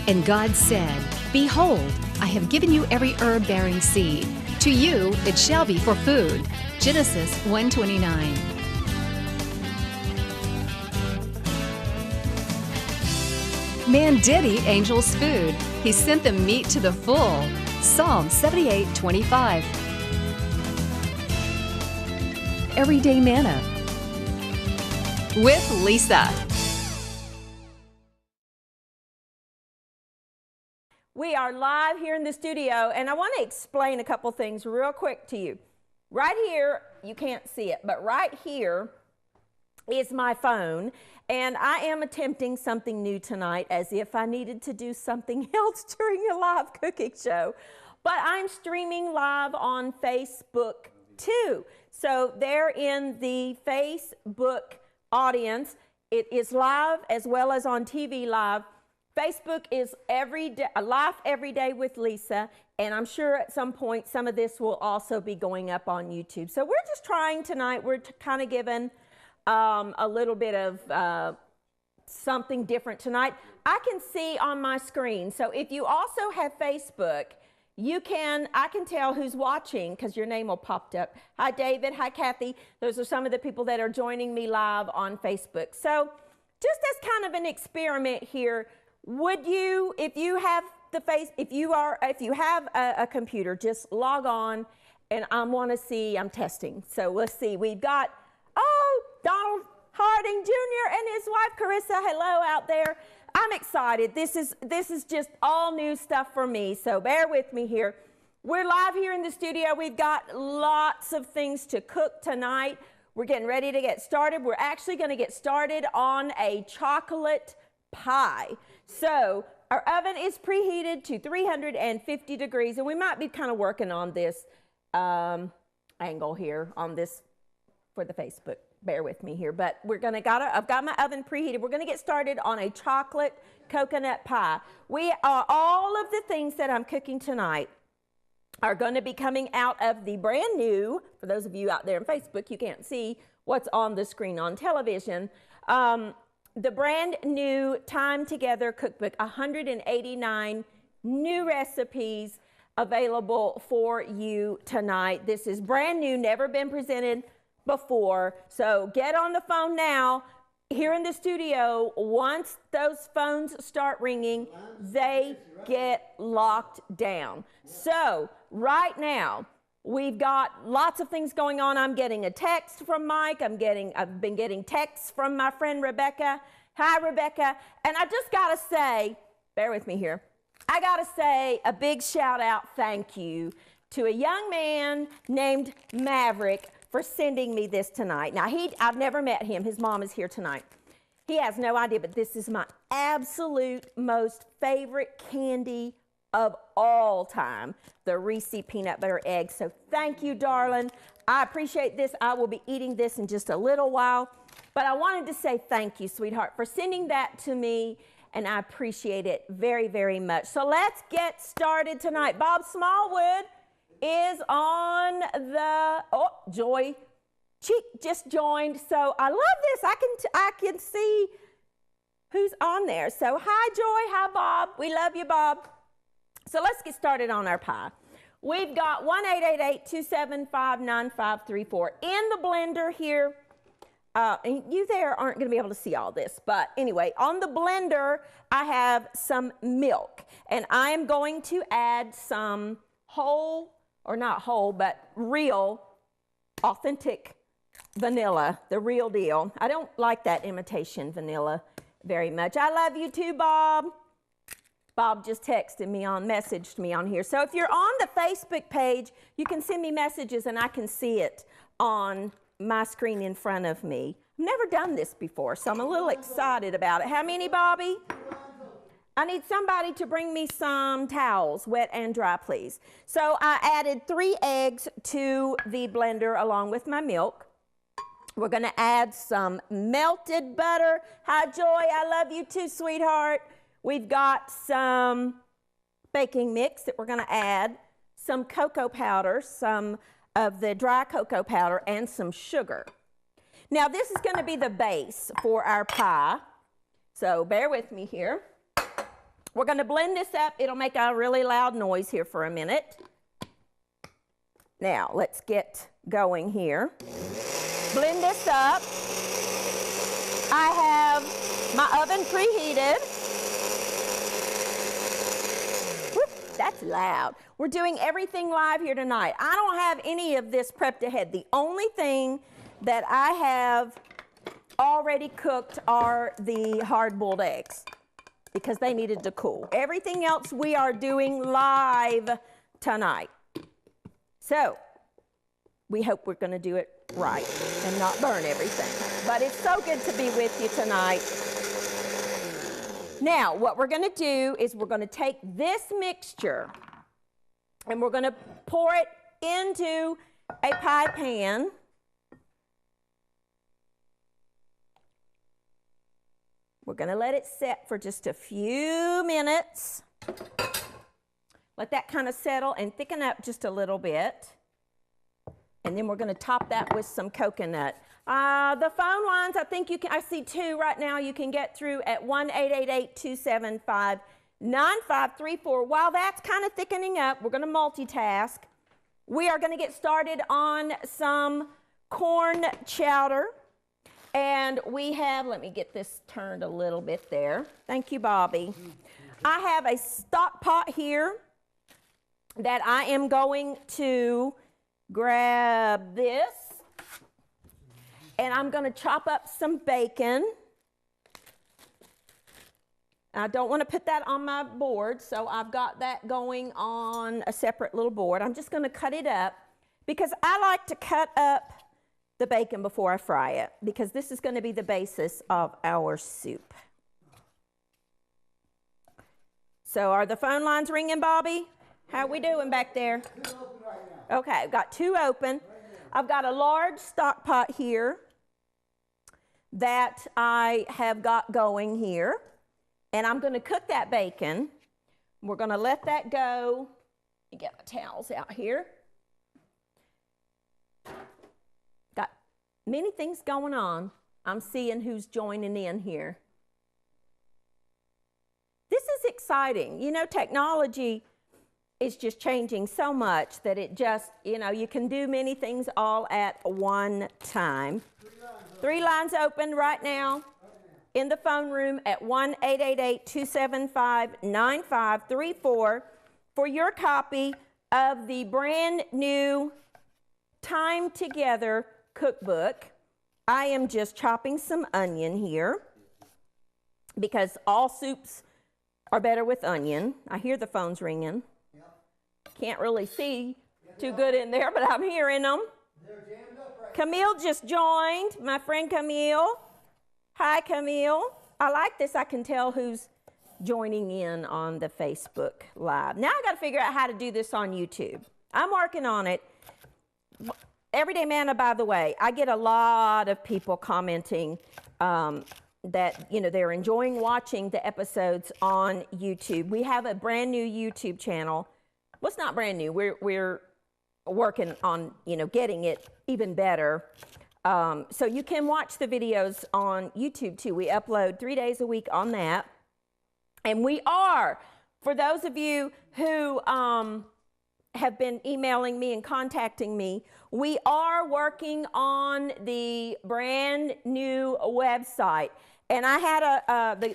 And God said, Behold, I have given you every herb-bearing seed. To you it shall be for food. Genesis 1:29. Man did eat angels' food. He sent them meat to the full. Psalm 78:25. Everyday Manna with Lisa. We are live here in the studio, and I want to explain a couple things real quick to you. Right here, you can't see it, but right here is my phone, and I am attempting something new tonight, as if I needed to do something else during a live cooking show. But I'm streaming live on Facebook too. So there in the Facebook audience, it is live as well as on TV live. Facebook is live every day with Lisa, and I'm sure at some point some of this will also be going up on YouTube. So we're just trying tonight, we're kind of giving a little bit of something different tonight. I can see on my screen, so if you also have Facebook, I can tell who's watching because your name will pop up. Hi David, hi Kathy. Those are some of the people that are joining me live on Facebook. So just as kind of an experiment here, would you, if you have a computer, just log on, and I want to see, I'm testing. So let's see, we've got, Donald Harding Jr. and his wife Carissa, hello out there. I'm excited. This is just all new stuff for me, so bear with me here. We're live here in the studio. We've got lots of things to cook tonight. We're getting ready to get started. We're actually going to get started on a chocolate pie. So our oven is preheated to 350 degrees, and we might be kind of working on this angle here on this for the Facebook. Bear with me here, but I've got my oven preheated. We're going to get started on a chocolate coconut pie. All of the things that I'm cooking tonight are going to be coming out of the brand new, for those of you out there on Facebook, you can't see what's on the screen on television, the brand new Time Together Cookbook, 189 new recipes available for you tonight. This is brand new, never been presented before. So get on the phone now. Here in the studio, once those phones start ringing, they get locked down. So right now, we've got lots of things going on. I'm getting a text from Mike. I've been getting texts from my friend Rebecca. Hi, Rebecca. And I just got to say, bear with me here. I got to say a big shout out thank you to a young man named Maverick for sending me this tonight. Now, I've never met him. His mom is here tonight. He has no idea, but this is my absolute most favorite candy of all time, the Reese peanut butter egg. So thank you, darling. I appreciate this. I will be eating this in just a little while. But I wanted to say thank you, sweetheart, for sending that to me, and I appreciate it very, very much. So let's get started tonight. Bob Smallwood is on the, Joy Cheek just joined. So I love this. I can see who's on there. So hi, Joy. Hi, Bob. We love you, Bob. So let's get started on our pie. We've got 1-888-275-9534 in the blender here. And you there aren't going to be able to see all this. But anyway, on the blender, I have some milk. And I am going to add some real, authentic vanilla, the real deal. I don't like that imitation vanilla very much. I love you too, Bob. Bob just messaged me on here. So if you're on the Facebook page, you can send me messages and I can see it on my screen in front of me. I've never done this before, so I'm a little excited about it. How many, Bobby? I need somebody to bring me some towels, wet and dry, please. So I added 3 eggs to the blender along with my milk. We're going to add some melted butter. Hi, Joy. I love you too, sweetheart. We've got some baking mix that we're going to add, some cocoa powder, some of the dry cocoa powder, and some sugar. Now, this is going to be the base for our pie. So bear with me here. We're going to blend this up. It'll make a really loud noise here for a minute. Now, let's get going here. Blend this up. I have my oven preheated. Whoop, that's loud. We're doing everything live here tonight. I don't have any of this prepped ahead. The only thing that I have already cooked are the hard-boiled eggs because they needed to cool. Everything else we are doing live tonight. So, we hope we're going to do it right and not burn everything. But it's so good to be with you tonight. Now, what we're going to do is we're going to take this mixture and we're going to pour it into a pie pan. We're going to let it set for just a few minutes. Let that kind of settle and thicken up just a little bit. And then we're going to top that with some coconut. The phone lines, I think you can, I see two right now you can get through at 1-888-275-9534. While that's kind of thickening up, we're going to multitask. We are going to get started on some corn chowder. And we have, let me get this turned a little bit there. Thank you, Bobby. I have a stock pot here that I am going to grab this. And I'm going to chop up some bacon. I don't want to put that on my board, so I've got that going on a separate little board. I'm just going to cut it up because I like to cut up the bacon before I fry it because this is going to be the basis of our soup. So are the phone lines ringing, Bobby? How are we doing back there? Okay, I've got two open. I've got a large stock pot here that I have got going here. And I'm going to cook that bacon. We're going to let that go. Let me get my towels out here. Got many things going on. I'm seeing who's joining in here. This is exciting. You know, technology is just changing so much that it just, you know, you can do many things all at one time. 3 lines open right now in the phone room at 1-888-275-9534 for your copy of the brand new Time Together cookbook. I am just chopping some onion here because all soups are better with onion. I hear the phones ringing. Can't really see too good in there, but I'm hearing them. Camille just joined, my friend Camille. Hi, Camille. I like this. I can tell who's joining in on the Facebook Live. Now I got to figure out how to do this on YouTube. I'm working on it. Everyday Manna, by the way, I get a lot of people commenting that, you know, they're enjoying watching the episodes on YouTube. We have a brand new YouTube channel. Well, it's not brand new. We're working on, you know, getting it even better. So you can watch the videos on YouTube too. We upload 3 days a week on that. And we are, for those of you who have been emailing me and contacting me, we are working on the brand new website. And I had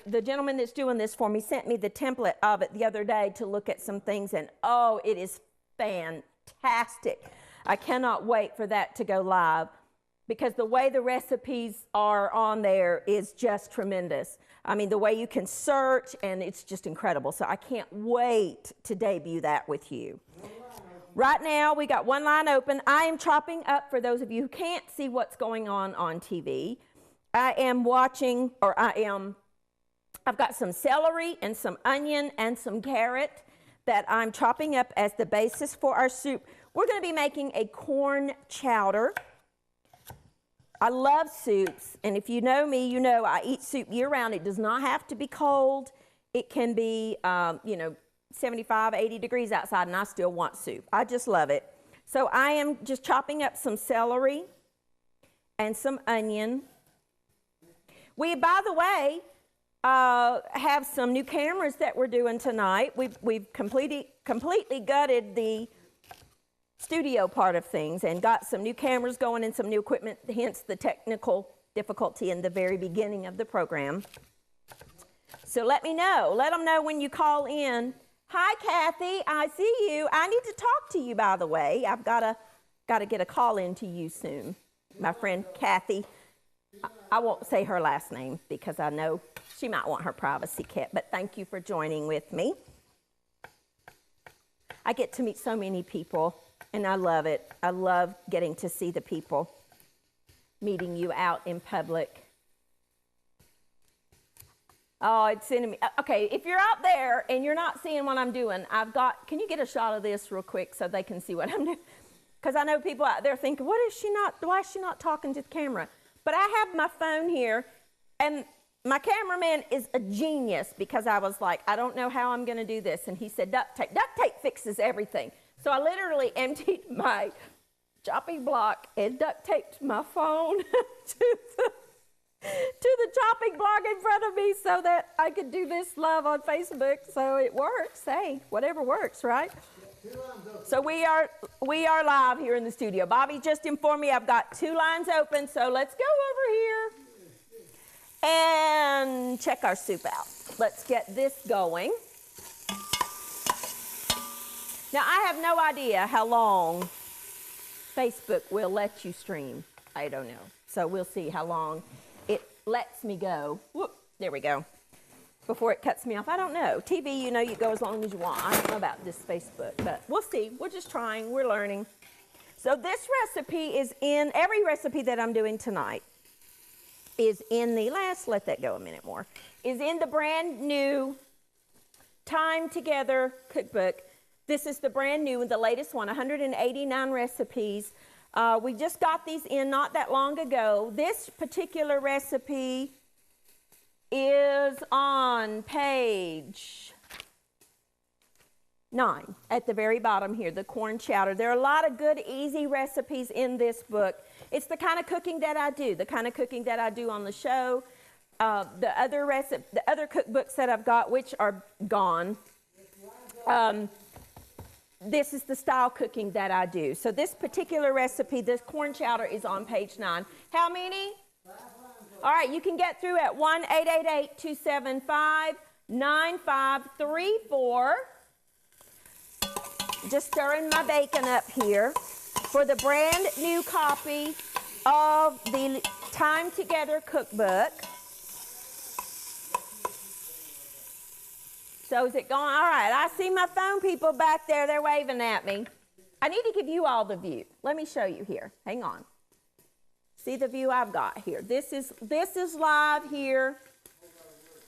the gentleman that's doing this for me sent me the template of it the other day to look at some things, and oh, it is fantastic. I cannot wait for that to go live because the way the recipes are on there is just tremendous. I mean, the way you can search, and it's just incredible. So I can't wait to debut that with you. Right now, we got 1 line open. I am chopping up, for those of you who can't see what's going on TV, I am watching, or I've got some celery and some onion and some carrot that I'm chopping up as the basis for our soup. We're going to be making a corn chowder. I love soups, and if you know me, you know I eat soup year-round. It does not have to be cold. It can be, you know, 75, 80 degrees outside, and I still want soup. I just love it. So I am just chopping up some celery and some onion. By the way, have some new cameras that we're doing tonight. We've completely gutted the studio part of things and got some new cameras going and some new equipment, hence the technical difficulty in the very beginning of the program. So let me know. Let them know when you call in. Hi, Kathy. I see you. I need to talk to you, by the way. I've got to get a call in to you soon. My friend Kathy. I won't say her last name because I know she might want her privacy kept, but thank you for joining with me. I get to meet so many people, and I love it. I love getting to see the people, meeting you out in public. Oh, it's sending me. Okay, if you're out there and you're not seeing what I'm doing, can you get a shot of this real quick so they can see what I'm doing? Because I know people out there thinking, why is she not talking to the camera? But I have my phone here, and my cameraman is a genius because I was like, I don't know how I'm going to do this. And he said, duct tape. Duct tape fixes everything. So I literally emptied my chopping block and duct taped my phone to the chopping block in front of me so that I could do this live on Facebook. So it works. Hey, whatever works, right? So we are live here in the studio. Bobby just informed me I've got 2 lines open, so let's go over here and check our soup out. Let's get this going. Now, I have no idea how long Facebook will let you stream. I don't know. So we'll see how long it lets me go. Whoop, there we go. Before it cuts me off. I don't know. TV, you go as long as you want. I don't know about this Facebook, but we'll see. We're just trying. We're learning. So this recipe is in, every recipe that I'm doing tonight is in the, let's let that go a minute more, is in the brand new Time Together cookbook. This is the brand new, the latest one, 189 recipes. We just got these in not that long ago. This particular recipe is on page 9 at the very bottom here, the corn chowder. There are a lot of good, easy recipes in this book. It's the kind of cooking that I do, on the show. The other cookbooks that I've got, which are gone, this is the style cooking that I do. So this particular recipe, this corn chowder, is on page 9. How many? All right, you can get through at 1-888-275-9534. Just stirring my bacon up here for the brand new copy of the Time Together cookbook. So is it going? All right, I see my phone people back there. They're waving at me. I need to give you all the view. Let me show you here. Hang on. See the view I've got here. This is live here.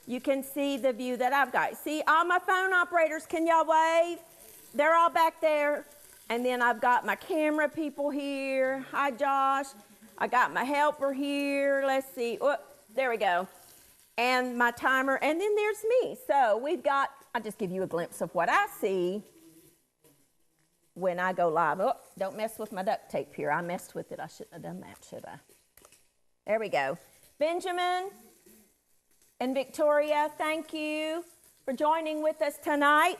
You can see the view that I've got. See, all my phone operators, can y'all wave? They're all back there. And then I've got my camera people here. Hi, Josh. I got my helper here. Let's see. Oh, there we go. And my timer. And then there's me. So we've got, I'll just give you a glimpse of what I see when I go live. Oh, don't mess with my duct tape here. I messed with it. I shouldn't have done that, should I? There we go. Benjamin and Victoria, thank you for joining with us tonight.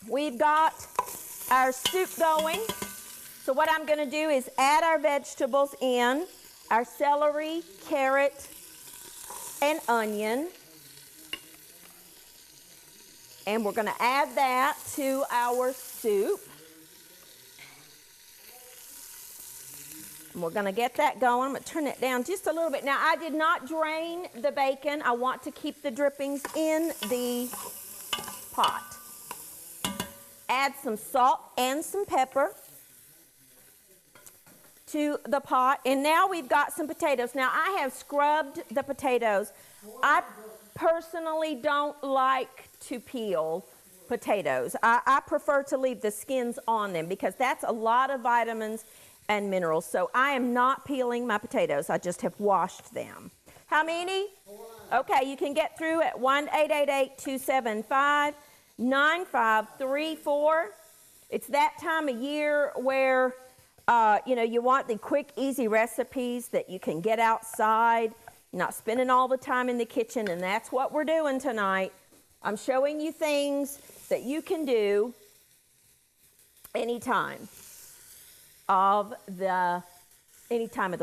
We've got our soup going. So what I'm going to do is add our vegetables in, our celery, carrot, and onion. And we're going to add that to our soup. And we're going to get that going. I'm going to turn it down just a little bit. Now, I did not drain the bacon. I want to keep the drippings in the pot. Add some salt and some pepper to the pot. And now we've got some potatoes. Now, I have scrubbed the potatoes. I personally don't like to peel potatoes. I prefer to leave the skins on them because that's a lot of vitamins and minerals. So I am not peeling my potatoes. I just have washed them. How many? Okay, you can get through at 1-888-275-9534. It's that time of year where you want the quick, easy recipes that you can get outside. Not spending all the time in the kitchen, and that's what we're doing tonight. I'm showing you things that you can do anytime of the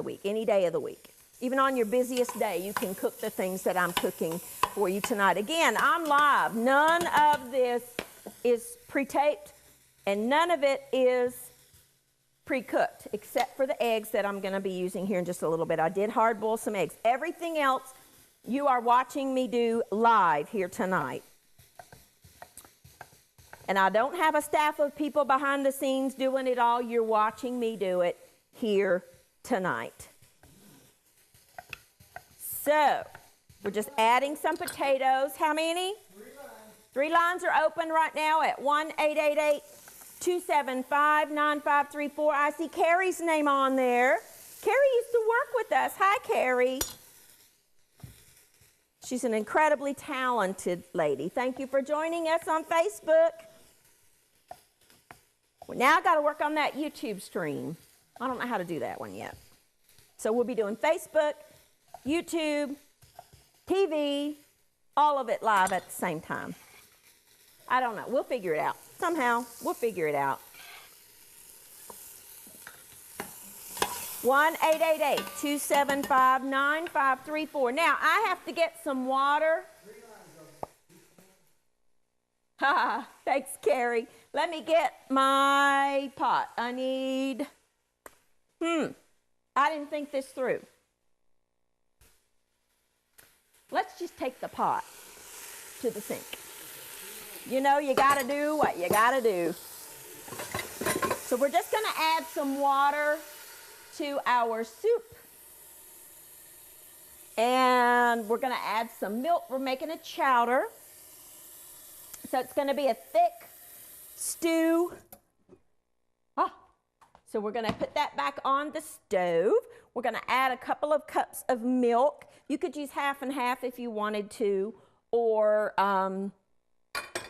week, any day of the week. Even on your busiest day, you can cook the things that I'm cooking for you tonight. Again, I'm live. None of this is pre-taped, and none of it is pre-cooked, except for the eggs that I'm going to be using here in just a little bit. I did hard boil some eggs. Everything else you are watching me do live here tonight. And I don't have a staff of people behind the scenes doing it all. You're watching me do it here tonight. So, we're just adding some potatoes. How many? 3 lines are open right now at 1-888-275-9534. I see Carrie's name on there. Carrie used to work with us. Hi, Carrie. She's an incredibly talented lady. Thank you for joining us on Facebook. Well, now I got to work on that YouTube stream. I don't know how to do that one yet. So we'll be doing Facebook, YouTube, TV, all of it live at the same time. I don't know. We'll figure it out. Somehow, we'll figure it out. 1-888-275-9534. Now, I have to get some water. Ha! Thanks, Carrie. Let me get my pot. I need... I didn't think this through. Let's just take the pot to the sink. You know, you got to do what you got to do. So we're just going to add some water to our soup. And we're going to add some milk. We're making a chowder. So it's going to be a thick stew. So we're going to put that back on the stove. We're going to add a couple of cups of milk. You could use half and half if you wanted to, or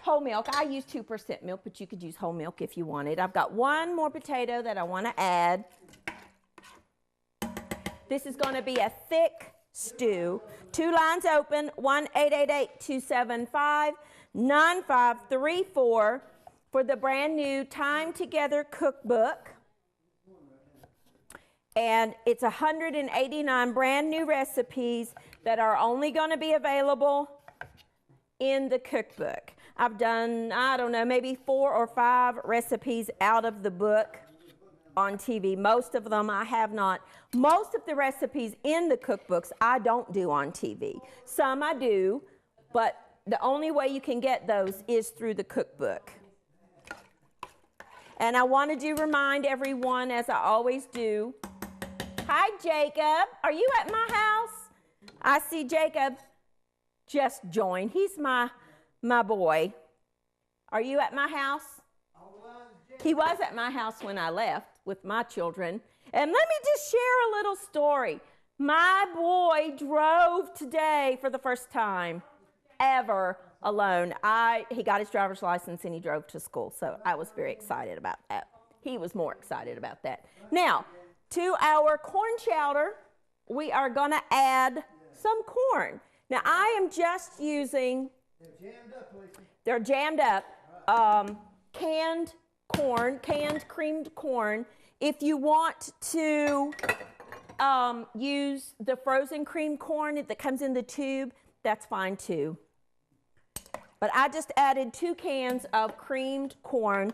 whole milk. I use 2% milk, but you could use whole milk if you wanted. I've got one more potato that I want to add. This is going to be a thick stew. 2 lines open, 1-888-275-9534 for the brand new Time Together Cookbook. And it's 189 brand new recipes that are only going to be available in the cookbook. I've done, I don't know, maybe 4 or 5 recipes out of the book on TV. Most of them I have not. Most of the recipes in the cookbooks I don't do on TV. Some I do, but the only way you can get those is through the cookbook. And I wanted to remind everyone, as I always do, hi, Jacob. Are you at my house? I see Jacob just joined. He's my boy. Are you at my house? He was at my house when I left with my children. And let me just share a little story. My boy drove today for the first time ever alone. He got his driver's license and he drove to school. So I was very excited about that. He was more excited about that. Now, to our corn chowder, we are going to add some corn. Now, I am just using, they're jammed up, canned corn, canned creamed corn. If you want to use the frozen creamed corn that comes in the tube, that's fine too. But I just added 2 cans of creamed corn.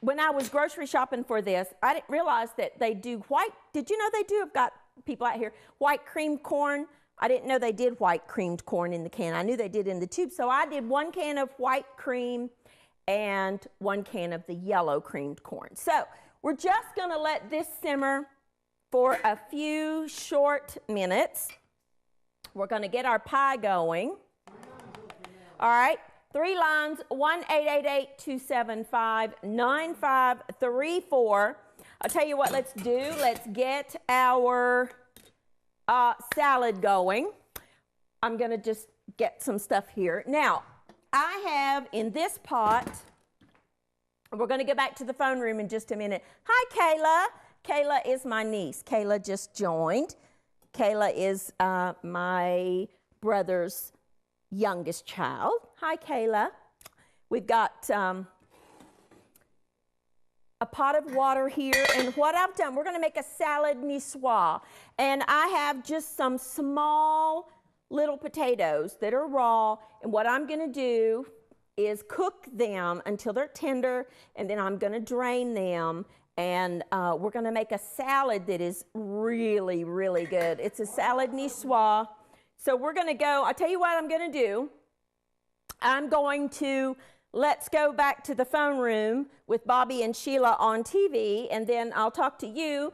When I was grocery shopping for this, I didn't realize that they do white. Did you know they do? I've got people out here. White creamed corn. I didn't know they did white creamed corn in the can. I knew they did in the tube. So I did 1 can of white cream and 1 can of the yellow creamed corn. So we're just going to let this simmer for a few short minutes. We're going to get our pie going. All right. 3 lines, 1-888-275-9534. I'll tell you what, let's do. Let's get our salad going. I'm going to just get some stuff here. Now, I have in this pot, we're going to go back to the phone room in just a minute. Hi, Kayla. Kayla is my niece. Kayla just joined. Kayla is my brother's youngest child. Hi, Kayla. We've got a pot of water here, and what I've done, we're going to make a salad niçoise, and I have just some small little potatoes that are raw, and what I'm going to do is cook them until they're tender, and then I'm going to drain them, and we're going to make a salad that is really, really good. It's a salad niçoise. So we're going to go, I'll tell you what I'm going to do. I'm going to let's go back to the phone room with Bobby and Sheila on TV, and then I'll talk to you,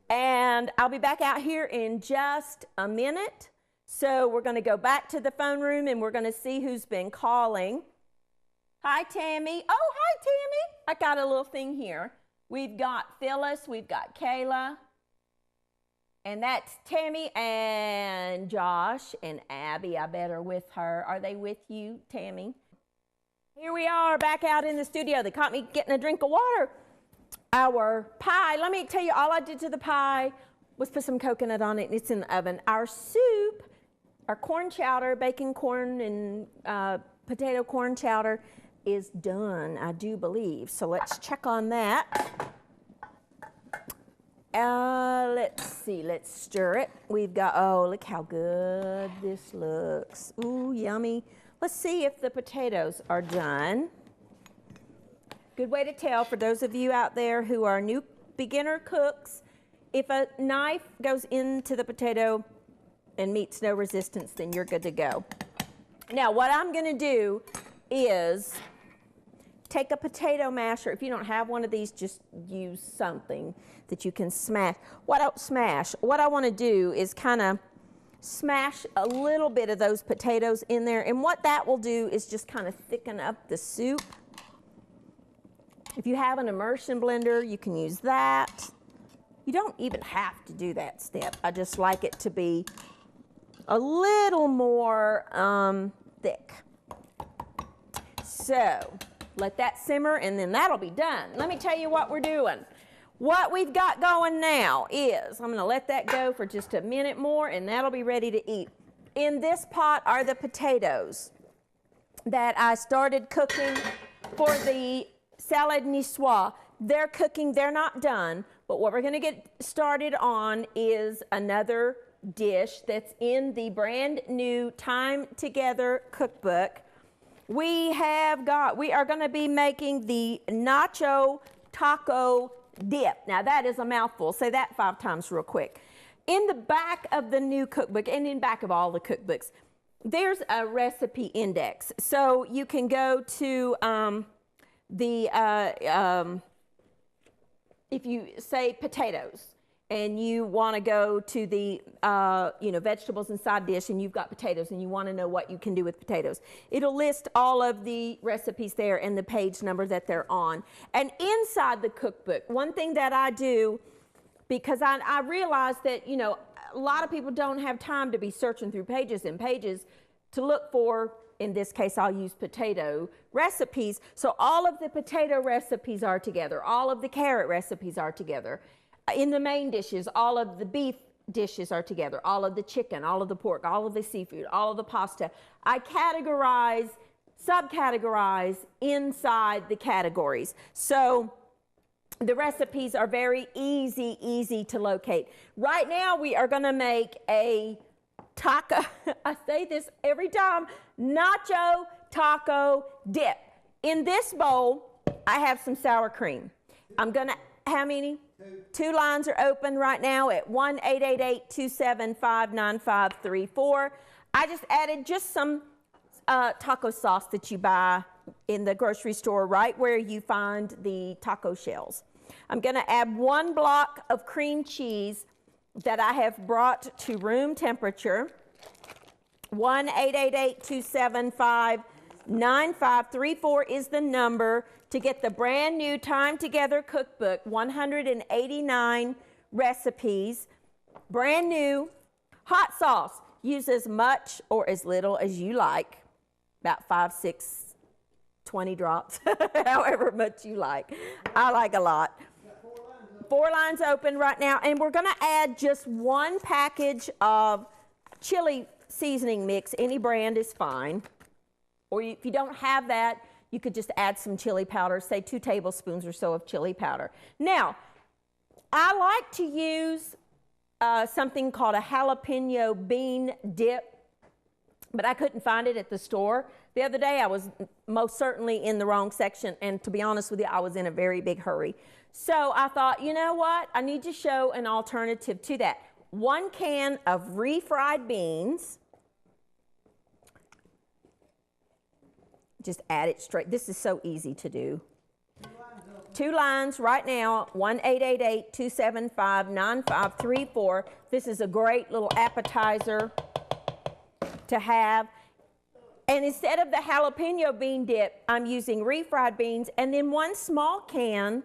and I'll be back out here in just a minute. So we're going to go back to the phone room, and we're going to see who's been calling. Hi, Tammy. Oh, hi, Tammy. I got a little thing here. We've got Phyllis, we've got Kayla, and that's Tammy and Josh and Abby. I bet are with her. Are they with you, Tammy? Here we are back out in the studio. They caught me getting a drink of water. Our pie, let me tell you, all I did to the pie was put some coconut on it, and it's in the oven. Our soup, our corn chowder, bacon, corn, and potato corn chowder is done, I do believe. So let's check on that. Let's see, let's stir it. We've got, oh, look how good this looks. Ooh, yummy. Let's see if the potatoes are done. Good way to tell for those of you out there who are new beginner cooks, if a knife goes into the potato and meets no resistance, then you're good to go. Now, what I'm going to do is take a potato masher. If you don't have one of these, just use something that you can smash. What I want to do is kind of smash a little bit of those potatoes in there, and what that will do is just kind of thicken up the soup. If you have an immersion blender, you can use that. You don't even have to do that step. I just like it to be a little more thick. So let that simmer, and then that'll be done. Let me tell you what we're doing. What we've got going now is, I'm going to let that go for just a minute more, and that'll be ready to eat. In this pot are the potatoes that I started cooking for the salad niçoise. They're cooking, they're not done, but what we're going to get started on is another dish that's in the brand new Time Together cookbook. We are going to be making the Nacho taco dip. Now that is a mouthful. Say that 5 times real quick. In the back of the new cookbook, and in back of all the cookbooks, there's a recipe index. So you can go to if you say potatoes, and you want to go to the vegetables and side dish, and you've got potatoes, and you want to know what you can do with potatoes. It'll list all of the recipes there and the page number that they're on. And inside the cookbook, one thing that I do, because I realize that, a lot of people don't have time to be searching through pages and pages to look for, in this case, I'll use potato recipes. So all of the potato recipes are together. All of the carrot recipes are together. In the main dishes, all of the beef dishes are together, all of the chicken, all of the pork, all of the seafood, all of the pasta. I categorize, subcategorize inside the categories. So the recipes are very easy to locate. Right now we are going to make a taco, I say this every time, nacho taco dip. In this bowl, I have some sour cream. I'm going to, how many? 2 lines are open right now at 1-888-275-9534. I just added just some taco sauce that you buy in the grocery store right where you find the taco shells. I'm going to add 1 block of cream cheese that I have brought to room temperature. 1-888-275-9534 is the number to get the brand new Time Together cookbook, 189 recipes, brand new. Hot sauce, use as much or as little as you like, about 5, 6, 20 drops, however much you like. I like a lot. 4 lines open right now, and we're gonna add just 1 package of chili seasoning mix. Any brand is fine. Or if you don't have that, you could just add some chili powder, say 2 tablespoons or so of chili powder. Now, I like to use something called a jalapeno bean dip, but I couldn't find it at the store. The other day I was most certainly in the wrong section, and to be honest with you, I was in a very big hurry. So I thought, you know what? I need to show an alternative to that. 1 can of refried beans. Just add it straight. This is so easy to do. 2 lines right now, 1-888-275-9534. This is a great little appetizer to have. And instead of the jalapeno bean dip, I'm using refried beans, and then 1 small can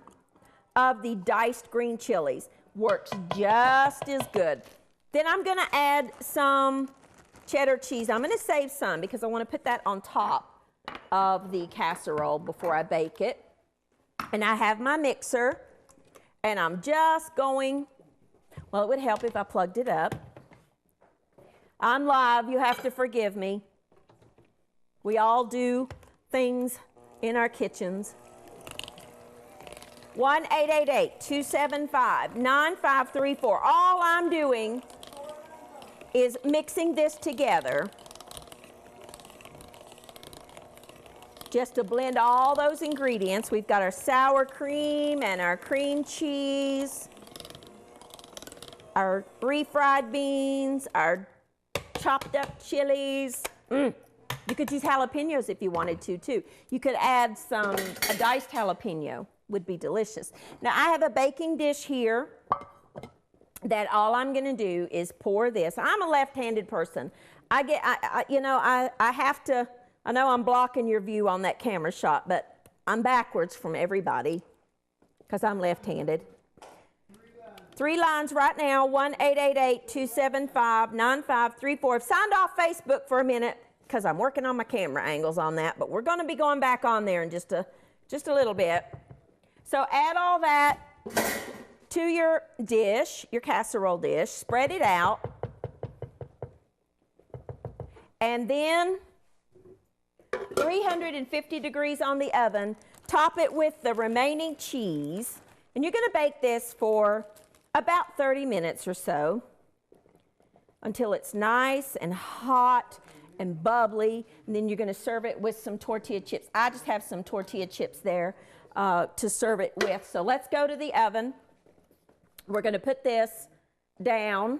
of the diced green chilies. Works just as good. Then I'm gonna add some cheddar cheese. I'm gonna save some because I wanna put that on top of the casserole before I bake it. And I have my mixer, and I'm just going, well, it would help if I plugged it up. I'm live, you have to forgive me. We all do things in our kitchens. 1-888-275-9534. All I'm doing is mixing this together just to blend all those ingredients. We've got our sour cream and our cream cheese, our refried beans, our chopped up chilies. You could use jalapenos if you wanted to, too. You could add a diced jalapeno. Would be delicious. Now I have a baking dish here that all I'm going to do is pour this. I'm a left-handed person. I have to. I know I'm blocking your view on that camera shot, but I'm backwards from everybody because I'm left-handed. 3 lines right now. 1-888-275-9534. I've signed off Facebook for a minute because I'm working on my camera angles on that, but we're going to be going back on there in just a little bit. So add all that to your dish, your casserole dish, spread it out, and then 350 degrees on the oven, top it with the remaining cheese, and you're going to bake this for about 30 minutes or so until it's nice and hot and bubbly, and then you're going to serve it with some tortilla chips. I just have some tortilla chips there to serve it with. So let's go to the oven. We're going to put this down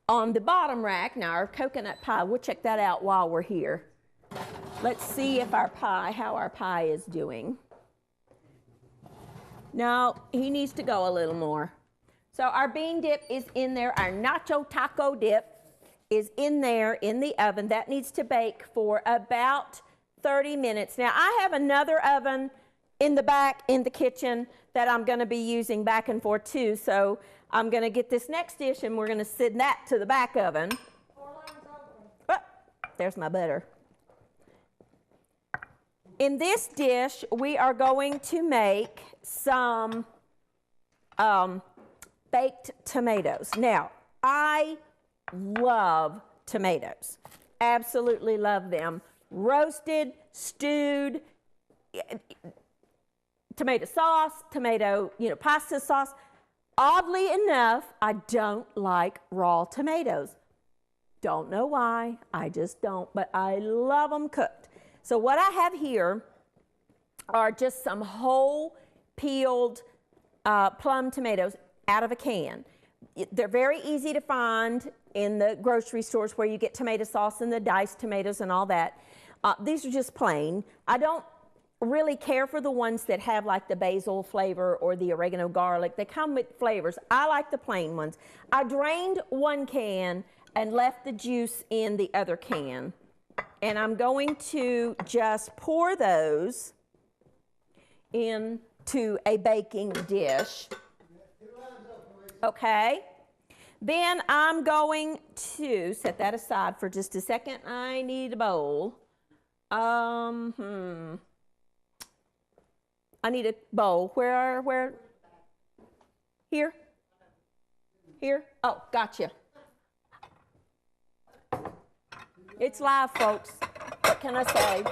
on the bottom rack. Now our coconut pie, we'll check that out while we're here. Let's see if how our pie is doing. No, he needs to go a little more. So our bean dip is in there. Our nacho taco dip is in there in the oven. That needs to bake for about 30 minutes. Now I have another oven in the back in the kitchen that I'm going to be using back and forth too. So I'm going to get this next dish and we're going to send that to the back oven. Oh, there's my butter. In this dish, we are going to make some baked tomatoes. Now, I love tomatoes. Absolutely love them. Roasted, stewed, tomato sauce, pasta sauce. Oddly enough, I don't like raw tomatoes. Don't know why, I just don't, but I love them cooked. So what I have here are just some whole peeled plum tomatoes out of a can. They're very easy to find in the grocery stores where you get tomato sauce and the diced tomatoes and all that. These are just plain. I don't really care for the ones that have like the basil flavor or the oregano garlic. They come with flavors. I like the plain ones. I drained 1 can and left the juice in the other can. And I'm going to just pour those into a baking dish. Okay. Then I'm going to set that aside for just a second. I need a bowl. I need a bowl. Where? Here? Here? Oh, gotcha. It's live, folks. What can I say?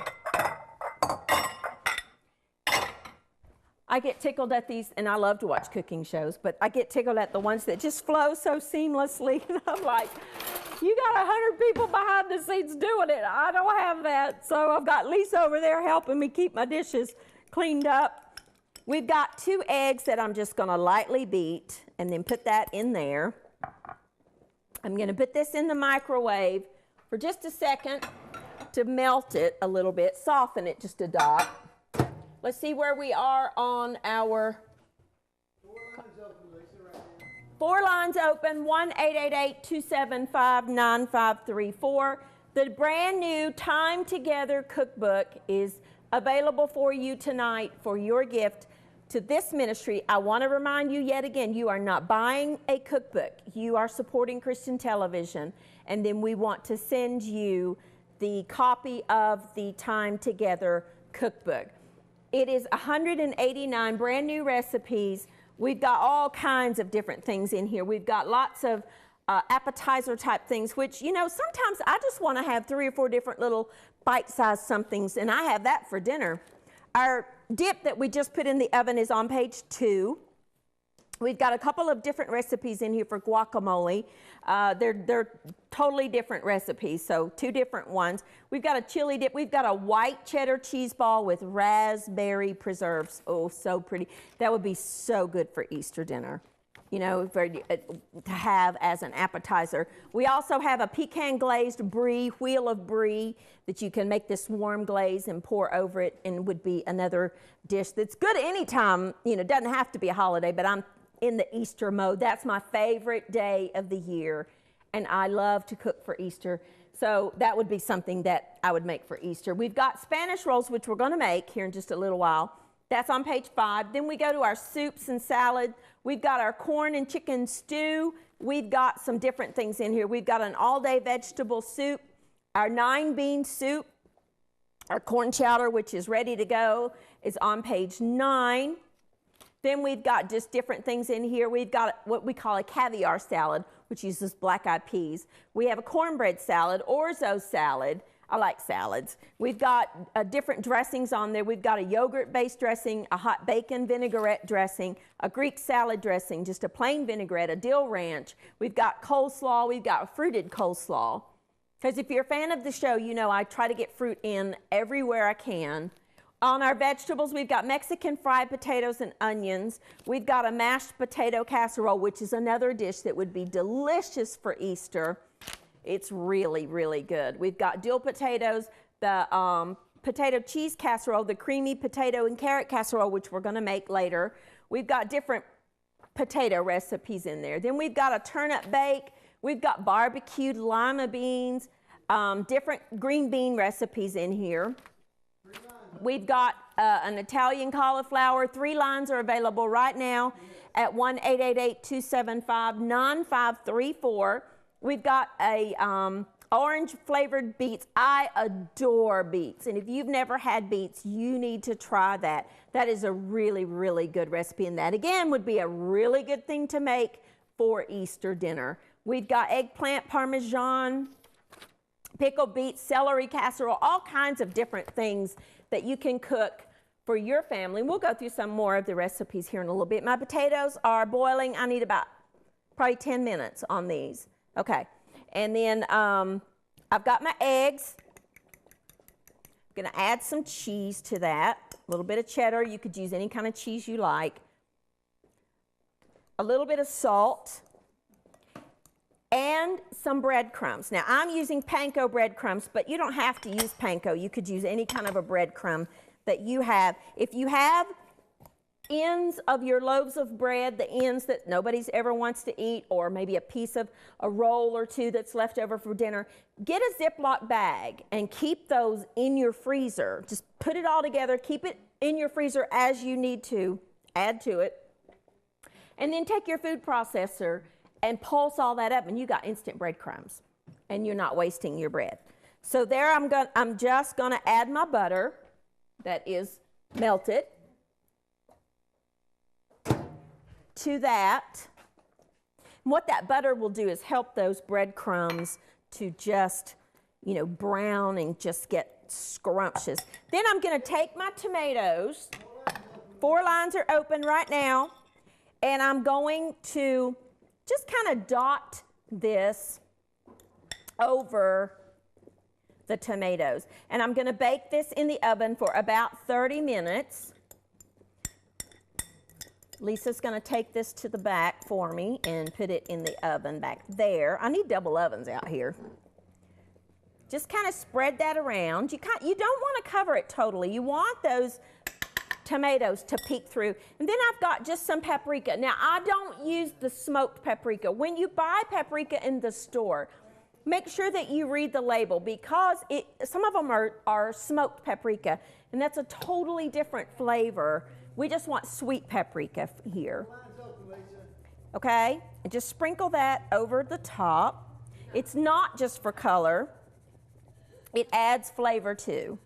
I get tickled at these, and I love to watch cooking shows, but I get tickled at the ones that just flow so seamlessly. And I'm like, you got 100 people behind the scenes doing it. I don't have that. So I've got Lisa over there helping me keep my dishes cleaned up. We've got 2 eggs that I'm just going to lightly beat and then put that in there. I'm going to put this in the microwave for just a second to melt it a little bit, soften it just a dot. Let's see where we are on our 4 lines open, 1-888-275-9534. The brand new Time Together cookbook is available for you tonight for your gift to this ministry. I want to remind you yet again, you are not buying a cookbook. You are supporting Christian television. And then we want to send you the copy of the Time Together cookbook. It is 189 brand new recipes. We've got all kinds of different things in here. We've got lots of appetizer type things, which, you know, sometimes I just want to have 3 or 4 different little bite-sized somethings, and I have that for dinner. Our dip that we just put in the oven is on page 2. We've got a couple of different recipes in here for guacamole. They're totally different recipes, so 2 different ones. We've got a chili dip. We've got a white cheddar cheese ball with raspberry preserves. Oh, so pretty. That would be so good for Easter dinner, you know, to have as an appetizer. We also have a pecan glazed brie, wheel of brie, that you can make this warm glaze and pour over it, and would be another dish that's good anytime. You know, it doesn't have to be a holiday, but I'm in the Easter mode. That's my favorite day of the year, and I love to cook for Easter. So that would be something that I would make for Easter. We've got Spanish rolls, which we're going to make here in just a little while. That's on page 5. Then we go to our soups and salad. We've got our corn and chicken stew. We've got some different things in here. We've got an all-day vegetable soup, our 9-bean soup, our corn chowder, which is ready to go, is on page 9. Then we've got just different things in here. We've got what we call a caviar salad, which uses black-eyed peas. We have a cornbread salad, orzo salad. I like salads. We've got different dressings on there. We've got a yogurt-based dressing, a hot bacon vinaigrette dressing, a Greek salad dressing, just a plain vinaigrette, a dill ranch. We've got coleslaw. We've got fruited coleslaw. Because if you're a fan of the show, you know I try to get fruit in everywhere I can. On our vegetables, we've got Mexican fried potatoes and onions. We've got a mashed potato casserole, which is another dish that would be delicious for Easter. It's really, really good. We've got dill potatoes, the potato cheese casserole, the creamy potato and carrot casserole, which we're going to make later. We've got different potato recipes in there. Then we've got a turnip bake. We've got barbecued lima beans, different green bean recipes in here. We've got an Italian cauliflower. 3 lines are available right now at 1-888-275-9534. We've got a orange flavored beets. I adore beets, and if you've never had beets, you need to try that. That is a really, really good recipe, and that again would be a really good thing to make for Easter dinner. We've got eggplant parmesan, pickled beets, celery casserole, all kinds of different things that you can cook for your family. We'll go through some more of the recipes here in a little bit. My potatoes are boiling. I need about probably 10 minutes on these. Okay, and then I've got my eggs. I'm gonna add some cheese to that. A little bit of cheddar. You could use any kind of cheese you like. A little bit of salt. And some breadcrumbs. Now, I'm using panko breadcrumbs, but you don't have to use panko. You could use any kind of a breadcrumb that you have. If you have ends of your loaves of bread, the ends that nobody's ever wants to eat, or maybe a piece of a roll or 2 that's left over for dinner, get a Ziploc bag and keep those in your freezer. Just put it all together, keep it in your freezer as you need to, add to it. And then take your food processor and pulse all that up, and you got instant breadcrumbs, and you're not wasting your bread. So there I'm just gonna add my butter that is melted to that. And what that butter will do is help those breadcrumbs to just, you know, brown and just get scrumptious. Then I'm going to take my tomatoes. 4 lines are open right now. And I'm going to just kind of dot this over the tomatoes. And I'm going to bake this in the oven for about 30 minutes. Lisa's going to take this to the back for me and put it in the oven back there. I need double ovens out here. Just kind of spread that around. You don't want to cover it totally. You want those tomatoes to peek through. And then I've got just some paprika. Now, I don't use the smoked paprika. When you buy paprika in the store, make sure that you read the label, because some of them are smoked paprika, and that's a totally different flavor. We just want sweet paprika here. Okay? And just sprinkle that over the top. It's not just for color. It adds flavor too.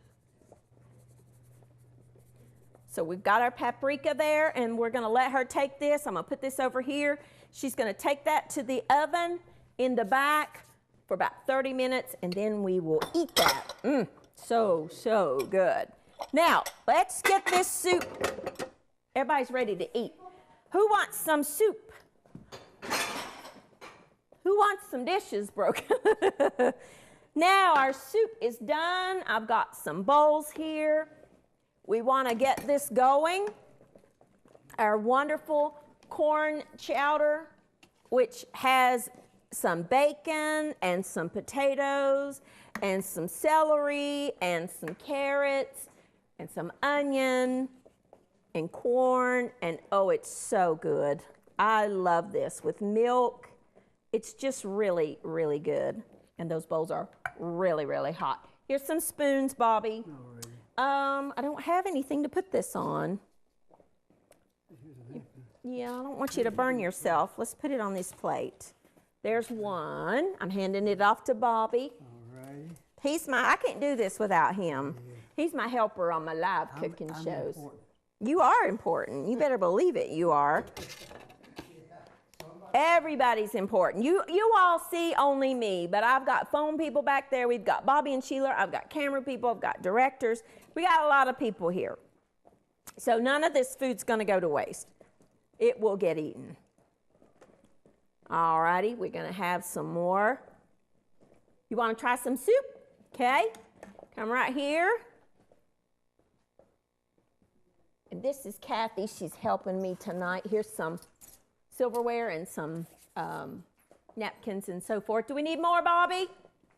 So we've got our paprika there, and we're going to let her take this. I'm going to put this over here. She's going to take that to the oven in the back for about 30 minutes, and then we will eat that. So, so good. Now, let's get this soup. Everybody's ready to eat. Who wants some soup? Who wants some dishes broken? Now, our soup is done. I've got some bowls here. We want to get this going. Our wonderful corn chowder, which has some bacon and some potatoes and some celery and some carrots and some onion and corn, and oh, it's so good. I love this with milk. It's just really, really good. And those bowls are really, really hot. Here's some spoons, Bobby. I don't have anything to put this on. Yeah, I don't want you to burn yourself. Let's put it on this plate. There's one. I'm handing it off to Bobby. All right. I can't do this without him. Yeah. He's my helper on my live cooking shows. Important. You are important. You better believe it, you are. Everybody's important. You all see only me, but I've got phone people back there. We've got Bobby and Sheila. I've got camera people. I've got directors. We got a lot of people here. So none of this food's going to go to waste. It will get eaten. All righty, we're going to have some more. You want to try some soup? Okay. Come right here. And this is Kathy. She's helping me tonight. Here's some silverware and some napkins and so forth. Do we need more, Bobby?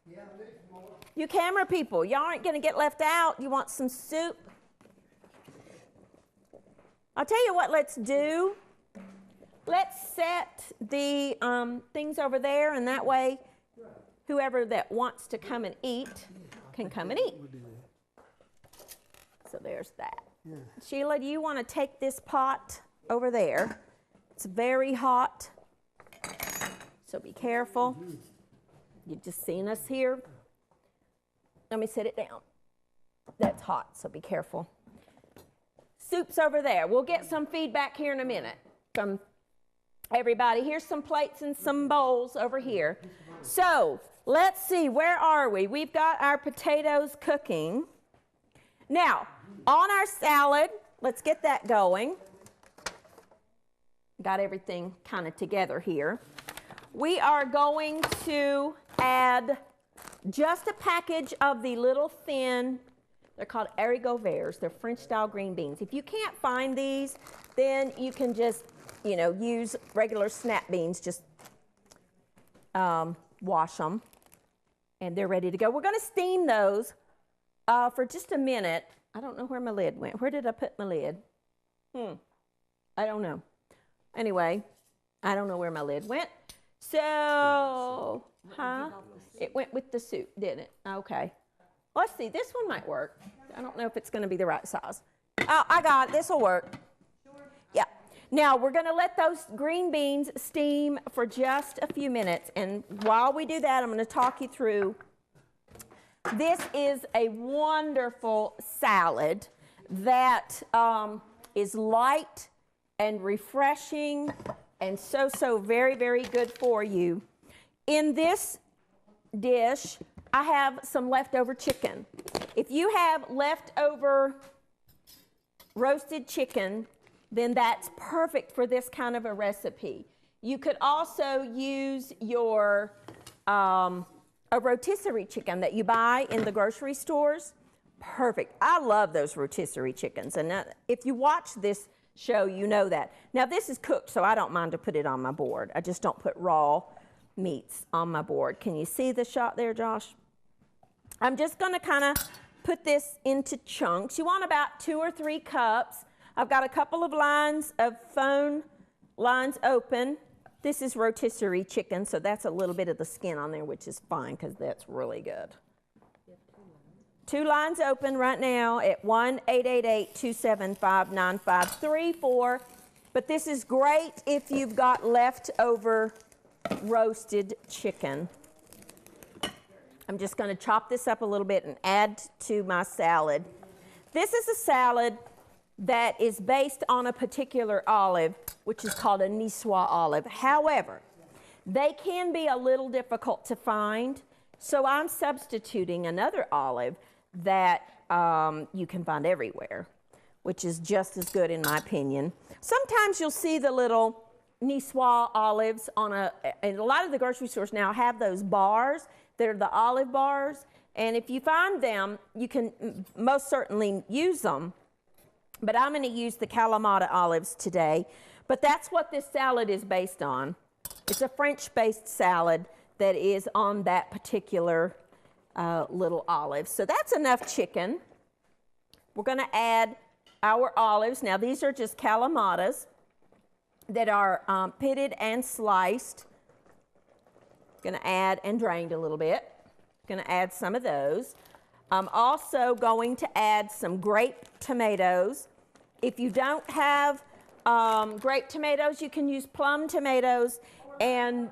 Yeah, I need more. You camera people, y'all aren't going to get left out. You want some soup? I'll tell you what let's do. Let's set the things over there, and that way whoever that wants to come and eat can come and eat. So there's that. Yeah. Sheila, do you want to take this pot over there? It's very hot, so be careful. You've just seen us here. Let me set it down. That's hot, so be careful. Soup's over there. We'll get some feedback here in a minute from everybody. Here's some plates and some bowls over here. So let's see, where are we? We've got our potatoes cooking. Now, on our salad, let's get that going. Got everything kind of together here. We are going to add just a package of the little thin, they're called haricots verts. They're French style green beans. If you can't find these, then you can just, use regular snap beans. Just wash them, and they're ready to go. We're going to steam those for just a minute. I don't know where my lid went. Where did I put my lid? I don't know. Anyway, I don't know where my lid went. So, it went with the soup, didn't it? Okay. Let's see, this one might work. I don't know if it's going to be the right size. Oh, I got it. This will work. Yeah. Now, we're going to let those green beans steam for just a few minutes. And while we do that, I'm going to talk you through. This is a wonderful salad that is light and refreshing and so very, very good for you. In this dish, I have some leftover chicken. If you have leftover roasted chicken, then that's perfect for this kind of a recipe. You could also use your a rotisserie chicken that you buy in the grocery stores. Perfect. I love those rotisserie chickens, and if you watch this show, you know that. Now this is cooked, so I don't mind to put it on my board. I just don't put raw meats on my board. Can you see the shot there, Josh? I'm just going to kind of put this into chunks. You want about 2 or 3 cups. I've got a couple of lines of phone lines open. This is rotisserie chicken, so that's a little bit of the skin on there, which is fine because that's really good. 2 lines open right now at 1-888-275-9534. But this is great if you've got leftover roasted chicken. I'm just going to chop this up a little bit and add to my salad. This is a salad that is based on a particular olive, which is called a nicoise olive. However, they can be a little difficult to find, so I'm substituting another olive that you can find everywhere, which is just as good in my opinion. Sometimes you'll see the little nicoise olives and a lot of the grocery stores now have those bars. They're the olive bars, and if you find them, you can most certainly use them. But I'm going to use the Kalamata olives today. But that's what this salad is based on. It's a French-based salad that is on that particular little olive. So that's enough chicken. We're going to add our olives. Now these are just Kalamatas that are pitted and sliced. Going to add and drained a little bit. Going to add some of those. I'm also going to add some grape tomatoes. If you don't have grape tomatoes, you can use plum tomatoes and,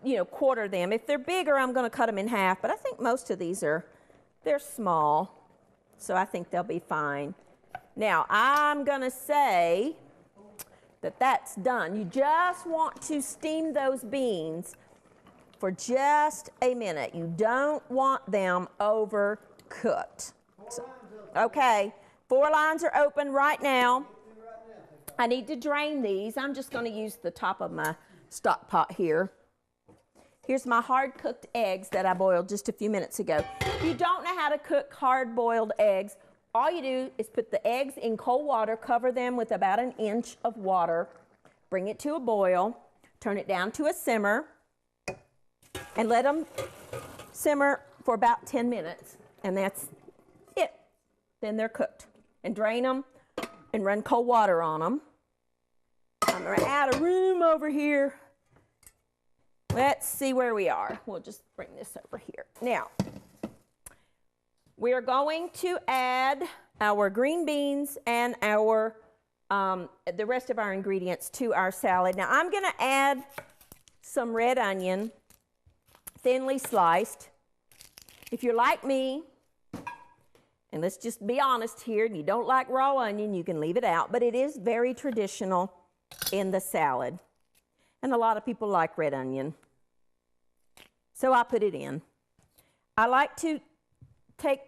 you know, quarter them. If they're bigger, I'm going to cut them in half, but I think most of these they're small, so I think they'll be fine. Now, I'm going to say that that's done. You just want to steam those beans for just a minute. You don't want them overcooked. So, okay, 4 lines are open right now. I need to drain these. I'm just going to use the top of my stock pot here. Here's my hard-cooked eggs that I boiled just a few minutes ago. If you don't know how to cook hard-boiled eggs, all you do is put the eggs in cold water, cover them with about 1 inch of water, bring it to a boil, turn it down to a simmer, and let them simmer for about 10 minutes, and that's it. Then they're cooked. And drain them and run cold water on them. I'm going to add a room over here. Let's see where we are. We'll just bring this over here. Now, we are going to add our green beans and our the rest of our ingredients to our salad. Now, I'm going to add some red onion, thinly sliced. If you're like me, and let's just be honest here, and you don't like raw onion, you can leave it out, but it is very traditional in the salad. And a lot of people like red onion. So I put it in. I like to take,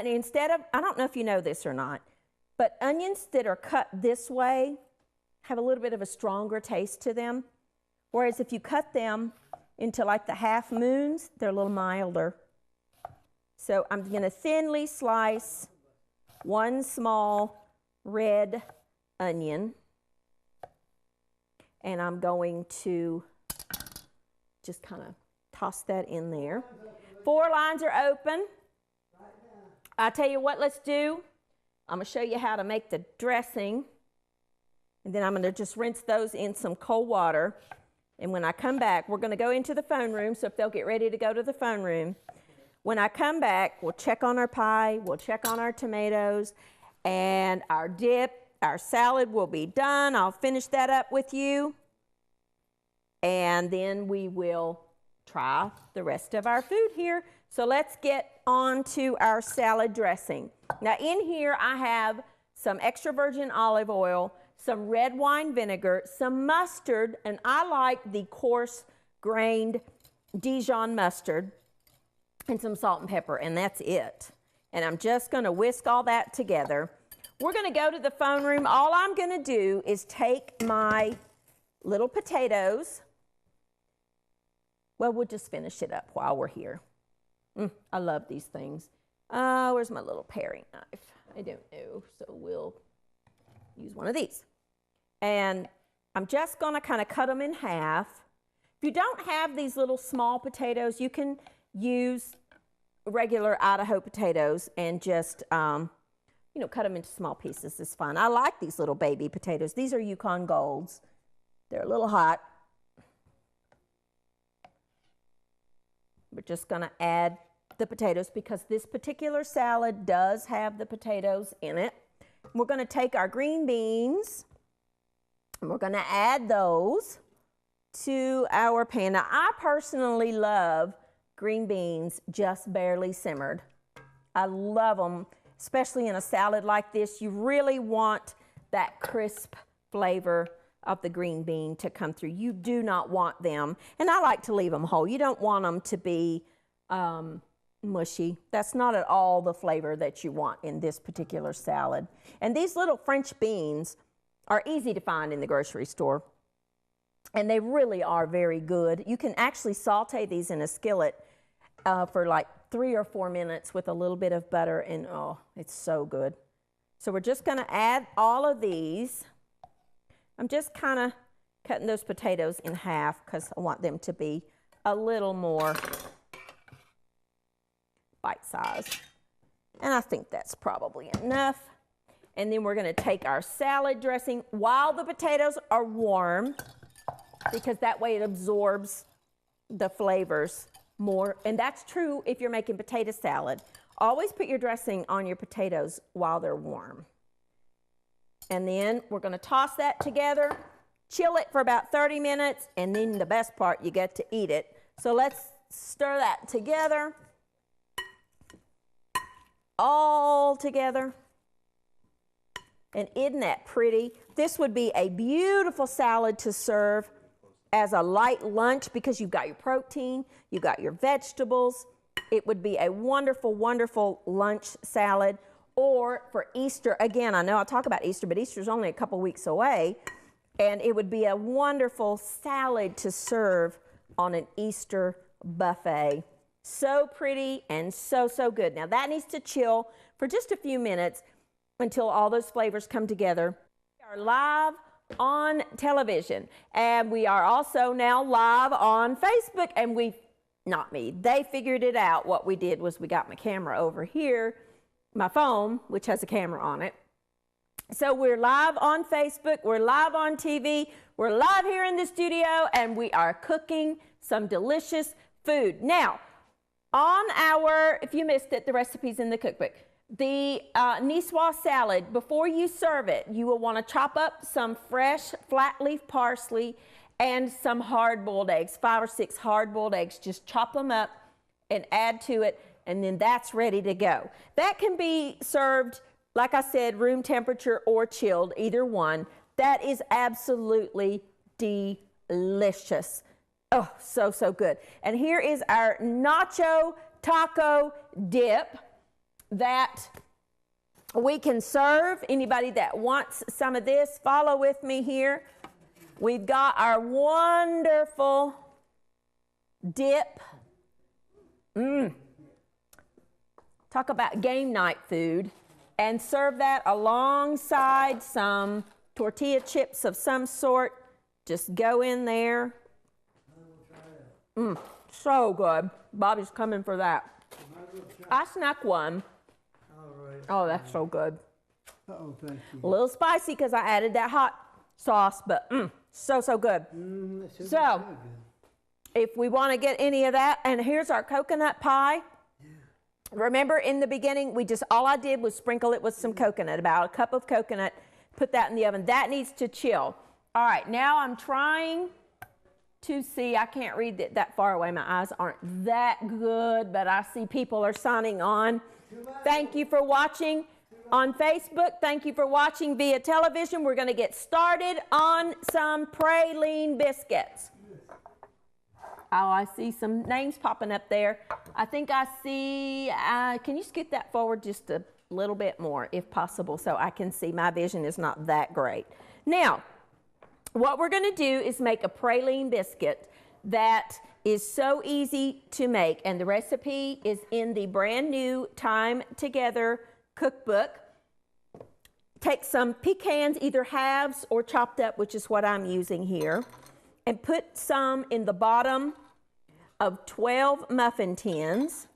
instead of, I don't know if you know this or not, but onions that are cut this way have a little bit of a stronger taste to them. Whereas if you cut them into like the half moons, they're a little milder. So I'm going to thinly slice 1 small red onion, and I'm going to just kind of toss that in there. 4 lines are open. I tell you what, let's do. I'm going to show you how to make the dressing, and then I'm going to just rinse those in some cold water. And when I come back, we're going to go into the phone room, so if they'll get ready to go to the phone room. When I come back, we'll check on our pie, we'll check on our tomatoes, and our dip, our salad will be done. I'll finish that up with you. And then we will try the rest of our food here. So let's get on to our salad dressing. Now in here I have some extra virgin olive oil, some red wine vinegar, some mustard, and I like the coarse grained Dijon mustard, and some salt and pepper, and that's it. And I'm just going to whisk all that together. We're going to go to the phone room. All I'm going to do is take my little potatoes. Well, we'll just finish it up while we're here. I love these things. Where's my little paring knife? I don't know, so we'll use one of these. And I'm just going to kind of cut them in half. If you don't have these little small potatoes, you can use regular Idaho potatoes and just, you know, cut them into small pieces. It's fine. I like these little baby potatoes. These are Yukon Golds. They're a little hot. We're just going to add the potatoes because this particular salad does have the potatoes in it. We're going to take our green beans and we're going to add those to our pan. Now, I personally love green beans just barely simmered. I love them, especially in a salad like this. You really want that crisp flavor of the green bean to come through. You do not want them, and I like to leave them whole. You don't want them to be mushy. That's not at all the flavor that you want in this particular salad. And these little French beans are easy to find in the grocery store, and they really are very good. You can actually saute these in a skillet for like 3 or 4 minutes with a little bit of butter, and oh, it's so good. So we're just going to add all of these. I'm just kind of cutting those potatoes in half because I want them to be a little more bite-sized. And I think that's probably enough. And then we're going to take our salad dressing while the potatoes are warm, because that way it absorbs the flavors more. And that's true if you're making potato salad. Always put your dressing on your potatoes while they're warm. And then we're going to toss that together, chill it for about 30 minutes, and then the best part, you get to eat it. So let's stir that together, all together. And isn't that pretty? This would be a beautiful salad to serve as a light lunch because you've got your protein, you've got your vegetables. It would be a wonderful, wonderful lunch salad. Or for Easter, again, I know I talk about Easter, but Easter's only a couple weeks away, and it would be a wonderful salad to serve on an Easter buffet. So pretty and so, so good. Now that needs to chill for just a few minutes until all those flavors come together. We are live on television, and we are also now live on Facebook, and not me, they figured it out. What we did was we got my camera over here, my phone, which has a camera on it. So we're live on Facebook, we're live on TV, we're live here in the studio, and we are cooking some delicious food. Now, on our, if you missed it, the recipe's in the cookbook. The nicoise salad, before you serve it, you will want to chop up some fresh flat leaf parsley and some hard-boiled eggs, 5 or 6 hard-boiled eggs. Just chop them up and add to it, and then that's ready to go. That can be served, like I said, room temperature or chilled, either one. That is absolutely delicious. Oh, so, so good. And here is our nacho taco dip that we can serve. Anybody that wants some of this, follow with me here. We've got our wonderful dip. Talk about game night food. And serve that alongside some tortilla chips of some sort. Just go in there. So good. Bobby's coming for that. I snuck one. Oh, that's so good. Oh, thank you. A little spicy because I added that hot sauce, but so, so good. So, if we want to get any of that, and here's our coconut pie. Yeah. Remember in the beginning, all I did was sprinkle it with some coconut, about a cup of coconut, put that in the oven. That needs to chill. All right, now I'm trying to see, I can't read it that far away. My eyes aren't that good, but I see people are signing on. Thank you for watching. On Facebook, thank you for watching via television. We're going to get started on some praline biscuits. Oh, I see some names popping up there. I think I see, can you scoot that forward just a little bit more, if possible, so I can see? My vision is not that great. Now, what we're going to do is make a praline biscuit that is so easy to make, and the recipe is in the brand new Time Together cookbook. Take some pecans, either halves or chopped up, which is what I'm using here, and put some in the bottom of 12 muffin tins.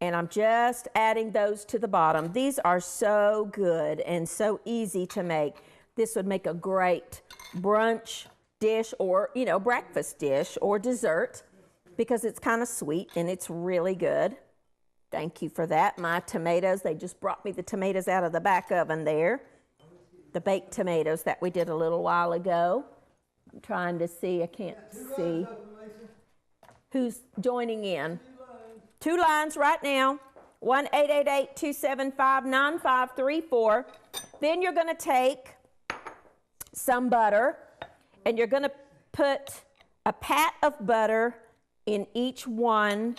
And I'm just adding those to the bottom. These are so good and so easy to make. This would make a great brunch dish, or, you know, breakfast dish or dessert, because it's kind of sweet and it's really good. Thank you for that. My tomatoes, they just brought me the tomatoes out of the back oven there. The baked tomatoes that we did a little while ago. I'm trying to see, I can't see who's joining in. 2 lines right now, 1-888-275-9534. Then you're going to take some butter, and you're going to put a pat of butter in each one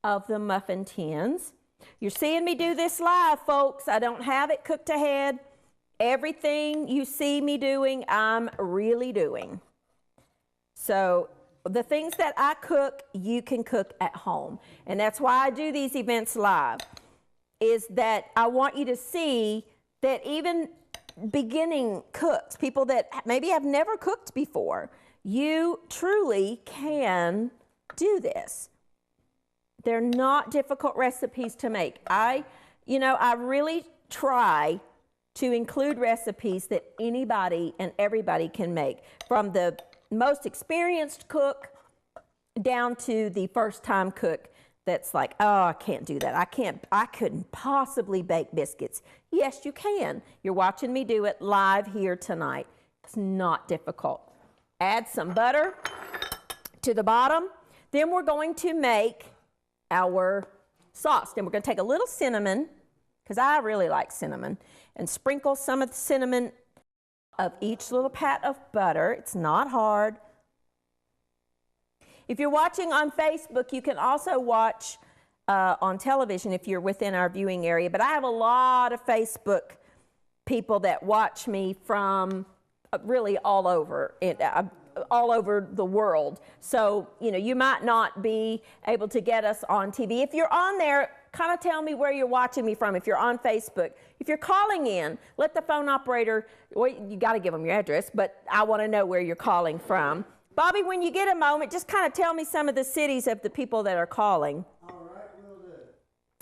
of the muffin tins. You're seeing me do this live, folks. I don't have it cooked ahead. Everything you see me doing, I'm really doing. So the things that I cook, you can cook at home. And that's why I do these events live, is that I want you to see that even beginning cooks, people that maybe have never cooked before, you truly can do this. They're not difficult recipes to make. I really try to include recipes that anybody and everybody can make, from the most experienced cook down to the first time cook that's like, oh, I can't do that. I couldn't possibly bake biscuits. Yes, you can. You're watching me do it live here tonight. It's not difficult. Add some butter to the bottom. Then we're going to make our sauce. Then we're going to take a little cinnamon, because I really like cinnamon, and sprinkle some of the cinnamon of each little pat of butter. It's not hard. If you're watching on Facebook, you can also watch on television if you're within our viewing area. But I have a lot of Facebook people that watch me from really all over the world. So, you know, you might not be able to get us on TV. If you're on there, kind of tell me where you're watching me from if you're on Facebook. If you're calling in, let the phone operator, well, you got to give them your address, but I want to know where you're calling from. Bobby, when you get a moment, just kind of tell me some of the cities of the people that are calling. All right, will do.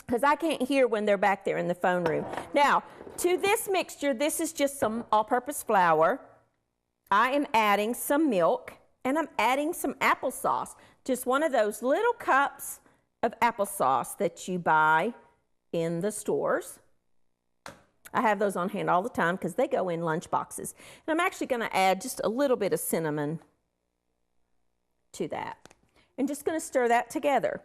Because I can't hear when they're back there in the phone room. Now, to this mixture, this is just some all-purpose flour. I am adding some milk, and I'm adding some applesauce. Just one of those little cups of applesauce that you buy in the stores. I have those on hand all the time because they go in lunch boxes. And I'm actually going to add just a little bit of cinnamon to that. And just going to stir that together.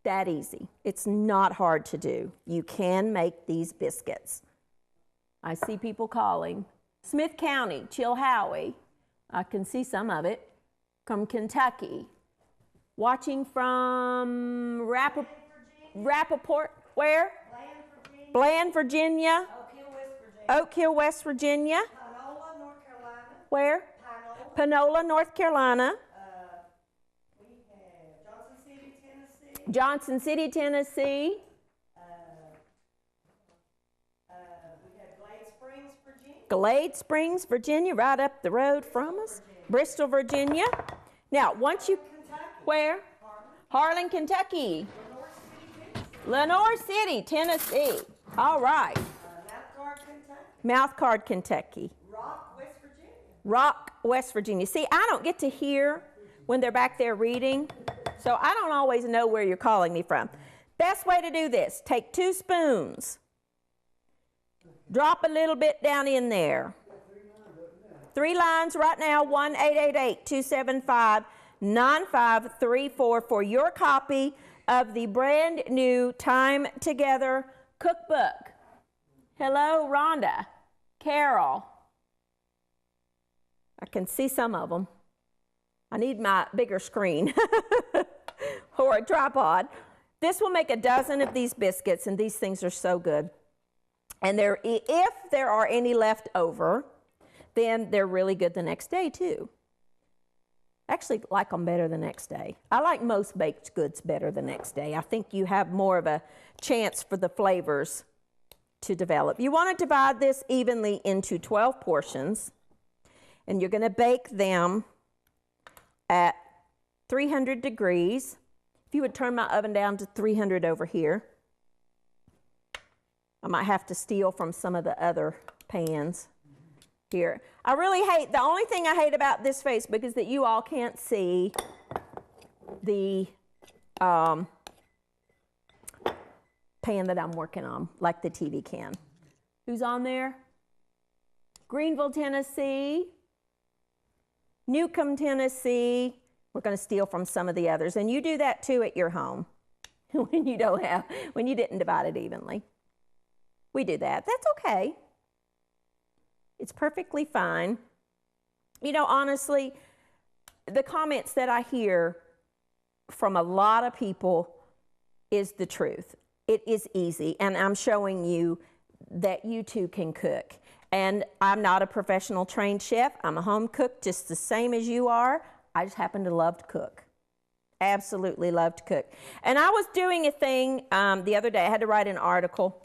That easy. It's not hard to do. You can make these biscuits. I see people calling. Smith County, Chilhowie. I can see some of it. From Kentucky. Watching from Rappaport, where? Bland, Virginia. Oak Hill, West Virginia. Panola, North Carolina. Where? Panola, North Carolina. We have Johnson City, Tennessee. Johnson City, Tennessee. We have Glade Springs, Virginia. Glade Springs, Virginia, right up the road from us. Bristol, Virginia. Now, once you, where? Harlan, Kentucky. Lenore City, Tennessee. All right. Mouthcard, Kentucky. Rock, West Virginia. Rock, West Virginia. See, I don't get to hear when they're back there reading, so I don't always know where you're calling me from. Best way to do this, take 2 spoons. Drop a little bit down in there. 3 lines right now, 1-888-275-9534 for your copy of the brand new Time Together cookbook. Hello, Rhonda, Carol. I can see some of them. I need my bigger screen or a tripod. This will make a dozen of these biscuits, and these things are so good. And if there are any left over, then they're really good the next day too. Actually like them better the next day. I like most baked goods better the next day. I think you have more of a chance for the flavors to develop. You want to divide this evenly into 12 portions, and you're going to bake them at 300 degrees. If you would turn my oven down to 300 over here. I might have to steal from some of the other pans here. I really hate, the only thing I hate about this Facebook is that you all can't see the pan that I'm working on, like the TV can. Who's on there? Greenville, Tennessee. Newcomb, Tennessee. We're going to steal from some of the others. And you do that too at your home when you didn't divide it evenly. We do that. That's okay. It's perfectly fine. You know, honestly, the comments that I hear from a lot of people is the truth. It is easy, and I'm showing you that you too can cook. And I'm not a professional trained chef. I'm a home cook just the same as you are. I just happen to love to cook. Absolutely love to cook. And I was doing a thing the other day. I had to write an article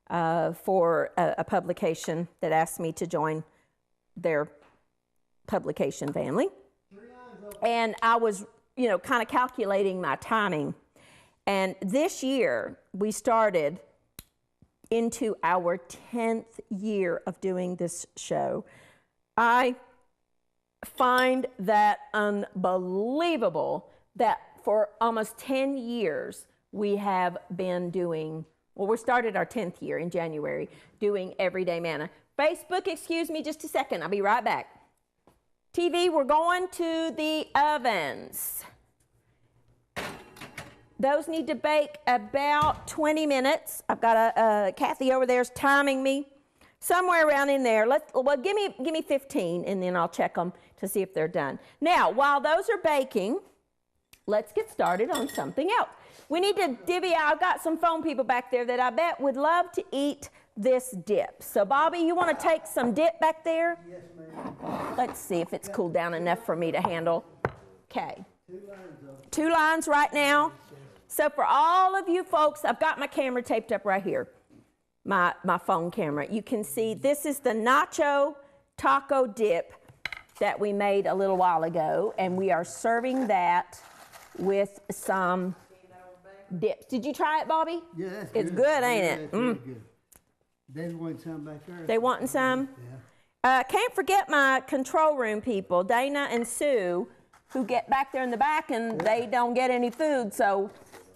for a publication that asked me to join their publication family. And I was, kind of calculating my timing. And this year, we started into our 10th year of doing this show. I find that unbelievable that for almost 10 years, we have been doing, we started our 10th year in January, doing Everyday Manna. Facebook, excuse me just a second, I'll be right back. TV, we're going to the ovens. Those need to bake about 20 minutes. I've got Kathy over there is timing me. Somewhere around in there. Give me 15, and then I'll check them to see if they're done. Now, while those are baking, let's get started on something else. We need to divvy out. I've got some phone people back there that I bet would love to eat this dip. So, Bobby, you want to take some dip back there? Yes, ma'am. Let's see if it's cooled down enough for me to handle. Okay. 2 lines right now. So for all of you folks, I've got my camera taped up right here, my phone camera. You can see this is the Nacho taco dip that we made a little while ago, and we are serving that with some dips. Did you try it, Bobby? Yeah, that's it's good, ain't yeah, it? It's really good. They want some back there. They wanting some? Yeah. Can't forget my control room people, Dana and Sue, who get back there in the back and they don't get any food, so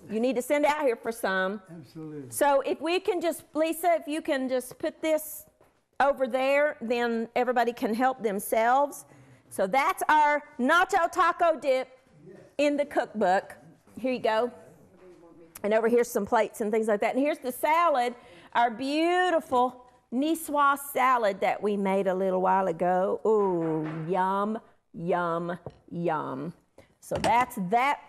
you need to send out here for some. Absolutely. So if we can just, Lisa, if you can just put this over there, then everybody can help themselves. So that's our Nacho taco dip in the cookbook. Here you go. And over here's some plates and things like that. And here's the salad, our beautiful nicoise salad that we made a little while ago. Ooh, yum, yum, yum. So that's that.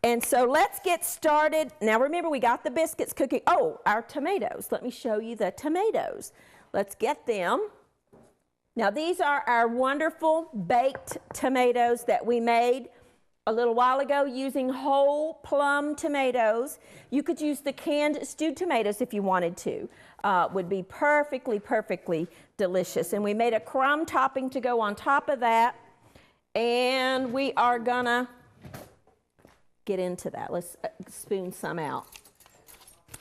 And so let's get started. Now remember, we got the biscuits cooking. Oh, our tomatoes. Let me show you the tomatoes. Let's get them. Now these are our wonderful baked tomatoes that we made a little while ago using whole plum tomatoes. You could use the canned stewed tomatoes if you wanted to. Would be perfectly, perfectly delicious. And we made a crumb topping to go on top of that. And we are gonna get into that. Let's spoon some out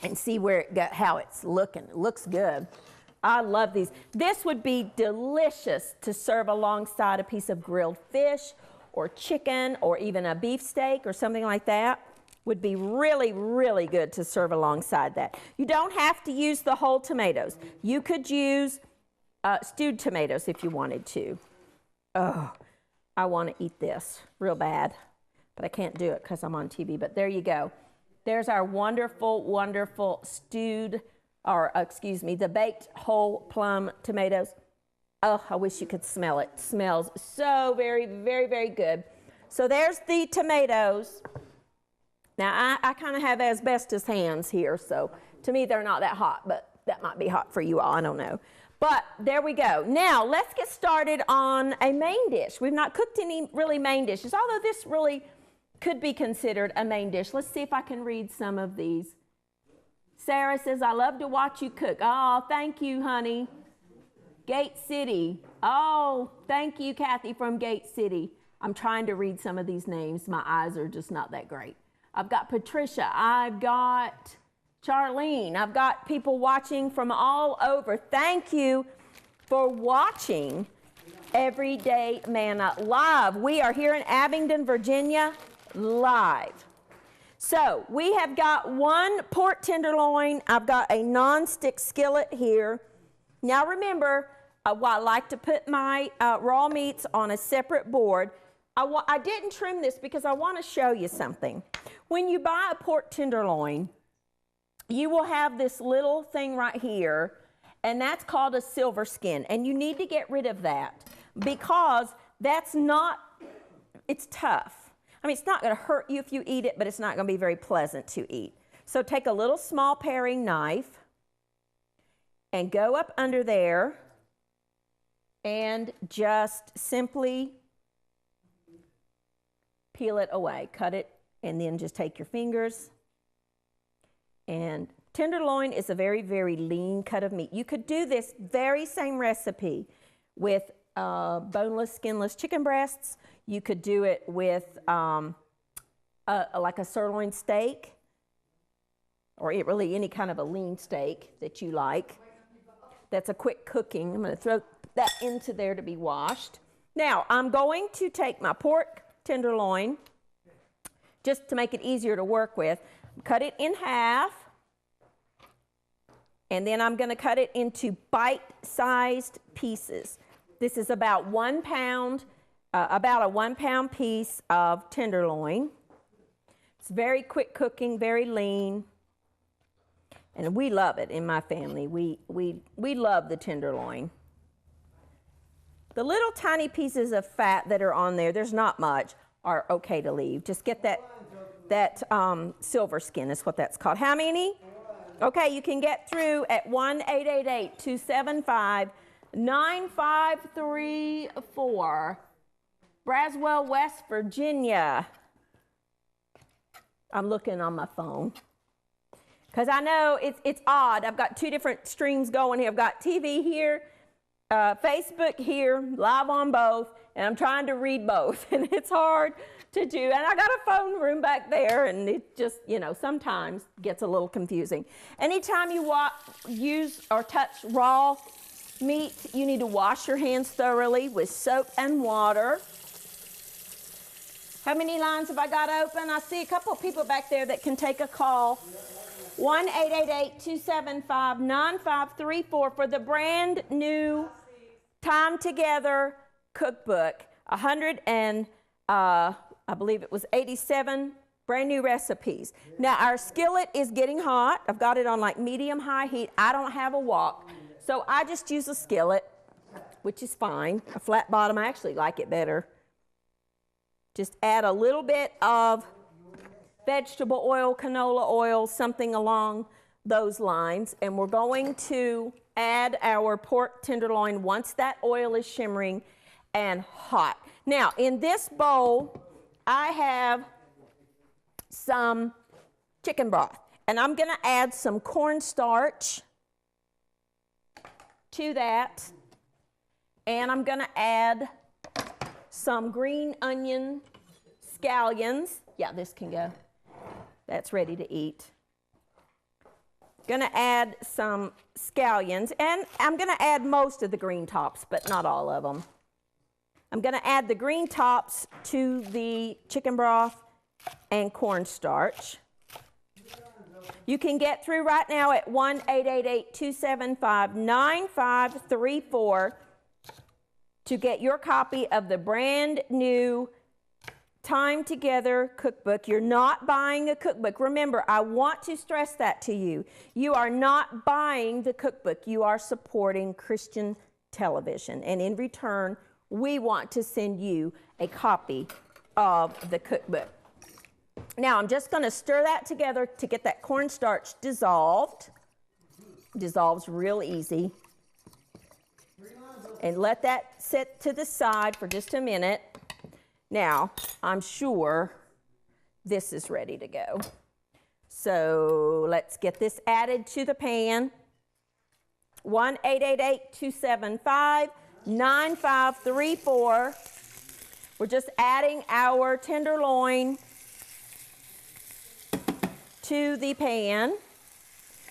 and see where it got, how it's looking. It looks good. I love these. This would be delicious to serve alongside a piece of grilled fish or chicken or even a beef steak or something like that. Would be really, really good to serve alongside that. You don't have to use the whole tomatoes. You could use stewed tomatoes if you wanted to. Oh, I want to eat this real bad. but I can't do it because I'm on TV. But there you go. There's our wonderful, wonderful stewed, or excuse me, the baked whole plum tomatoes. Oh, I wish you could smell it. It smells so very, very, very good. So there's the tomatoes. Now, I kind of have asbestos hands here, so to me they're not that hot, but that might be hot for you all, I don't know. But there we go. Now, let's get started on a main dish. We've not cooked any really main dishes, although this really could be considered a main dish. Let's see if I can read some of these. Sarah says, I love to watch you cook. Oh, thank you, honey. Gate City. Oh, thank you, Kathy from Gate City. I'm trying to read some of these names. My eyes are just not that great. I've got Patricia. I've got Charlene. I've got people watching from all over. Thank you for watching Everyday Manna live. We are here in Abingdon, Virginia, live. So we have got one pork tenderloin. I've got a non-stick skillet here. Now remember, I like to put my raw meats on a separate board. I didn't trim this because I want to show you something. When you buy a pork tenderloin, you will have this little thing right here, and that's called a silver skin. And you need to get rid of that because that's not, it's tough. I mean, it's not going to hurt you if you eat it, but it's not going to be very pleasant to eat. So take a little small paring knife and go up under there and just simply peel it away. Cut it, and then just take your fingers. And tenderloin is a very, very lean cut of meat. You could do this very same recipe with boneless, skinless chicken breasts. You could do it with like a sirloin steak, or really any kind of a lean steak that you like. That's a quick cooking. I'm going to throw that into there to be washed. Now, I'm going to take my pork tenderloin, just to make it easier to work with, cut it in half, and then I'm going to cut it into bite-sized pieces. This is about 1 pound, about a 1 pound piece of tenderloin. It's very quick cooking, very lean, and we love it in my family. We love the tenderloin. The little tiny pieces of fat that are on there, there's not much, are okay to leave. Just get that silver skin is what that's called. How many? Okay, you can get through at 1-888-275-9534. Braswell, West Virginia. I'm looking on my phone because I know it's odd. I've got two different streams going here. I've got TV here, Facebook here, live on both, and I'm trying to read both, and it's hard to do. And I got a phone room back there, and it just, sometimes gets a little confusing. Anytime you use or touch raw meat, you need to wash your hands thoroughly with soap and water. How many lines have I got open? I see a couple of people back there that can take a call. 1-888-275-9534 for the brand new Time Together cookbook. 100 and I believe it was 87 brand new recipes. Now our skillet is getting hot. I've got it on like medium high heat. I don't have a wok, so I just use a skillet, which is fine. A flat bottom, I actually like it better. Just add a little bit of vegetable oil, canola oil, something along those lines. And we're going to add our pork tenderloin once that oil is shimmering and hot. Now, in this bowl, I have some chicken broth. And I'm going to add some cornstarch to that. And I'm going to add some green onion scallions. Yeah, this can go. That's ready to eat. Gonna add some scallions, and I'm gonna add most of the green tops, but not all of them. I'm gonna add the green tops to the chicken broth and cornstarch. You can get through right now at 1-888-275-9534 to get your copy of the brand new Time Together Cookbook. You're not buying a cookbook. Remember, I want to stress that to you. You are not buying the cookbook. You are supporting Christian television. And in return, we want to send you a copy of the cookbook. Now, I'm just going to stir that together to get that cornstarch dissolved. Dissolves real easy. And let that sit to the side for just a minute. Now, I'm sure this is ready to go. So let's get this added to the pan. 1-888-275-9534. We're just adding our tenderloin to the pan.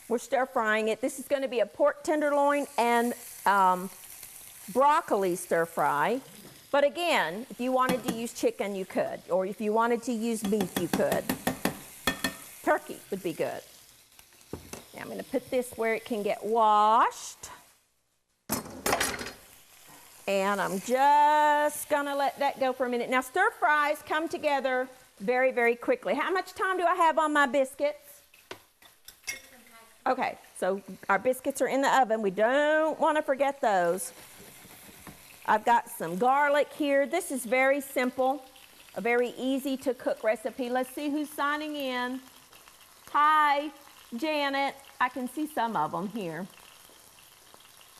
We're stir frying it. This is going to be a pork tenderloin and broccoli stir fry. But again, if you wanted to use chicken, you could. Or if you wanted to use beef, you could. Turkey would be good. Now I'm going to put this where it can get washed. And I'm just going to let that go for a minute. Now, stir fries come together very, very quickly. How much time do I have on my biscuits? Okay, so our biscuits are in the oven. We don't want to forget those. I've got some garlic here. This is very simple, a very easy to cook recipe. Let's see who's signing in. Hi, Janet. I can see some of them here.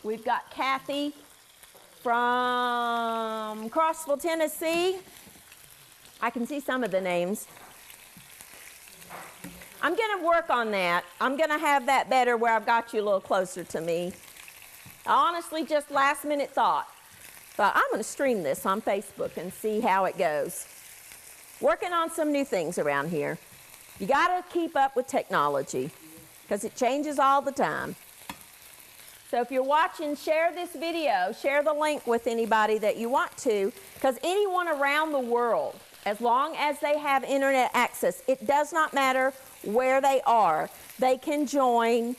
We've got Kathy from Crossville, Tennessee. I can see some of the names. I'm going to work on that. I'm going to have that better where I've got you a little closer to me. I honestly just last minute thought. But I'm going to stream this on Facebook and see how it goes. Working on some new things around here. You got to keep up with technology because it changes all the time. So if you're watching, share this video. Share the link with anybody that you want to, because anyone around the world, as long as they have internet access, it does not matter where they are, they can join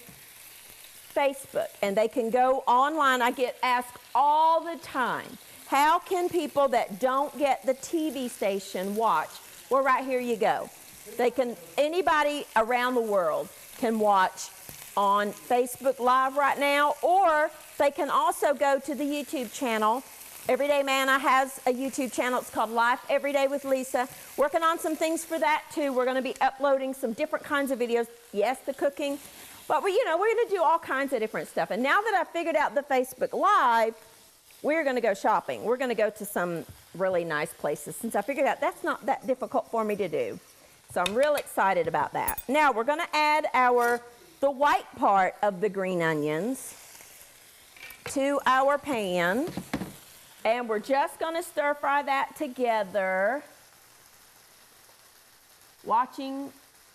Facebook and they can go online. I get asked all the time, how can people that don't get the TV station watch? Well, right here you go. They can, anybody around the world can watch on Facebook Live right now, or they can also go to the YouTube channel. Everyday Manna has a YouTube channel. It's called Life Every Day with Lisa. Working on some things for that too. We're going to be uploading some different kinds of videos. Yes, the cooking, but we're going to do all kinds of different stuff. And now that I've figured out the Facebook Live, we're going to go shopping. We're going to go to some really nice places, since I figured out that's not that difficult for me to do. So I'm real excited about that. Now we're going to add the white part of the green onions to our pan. And we're just going to stir fry that together. Watching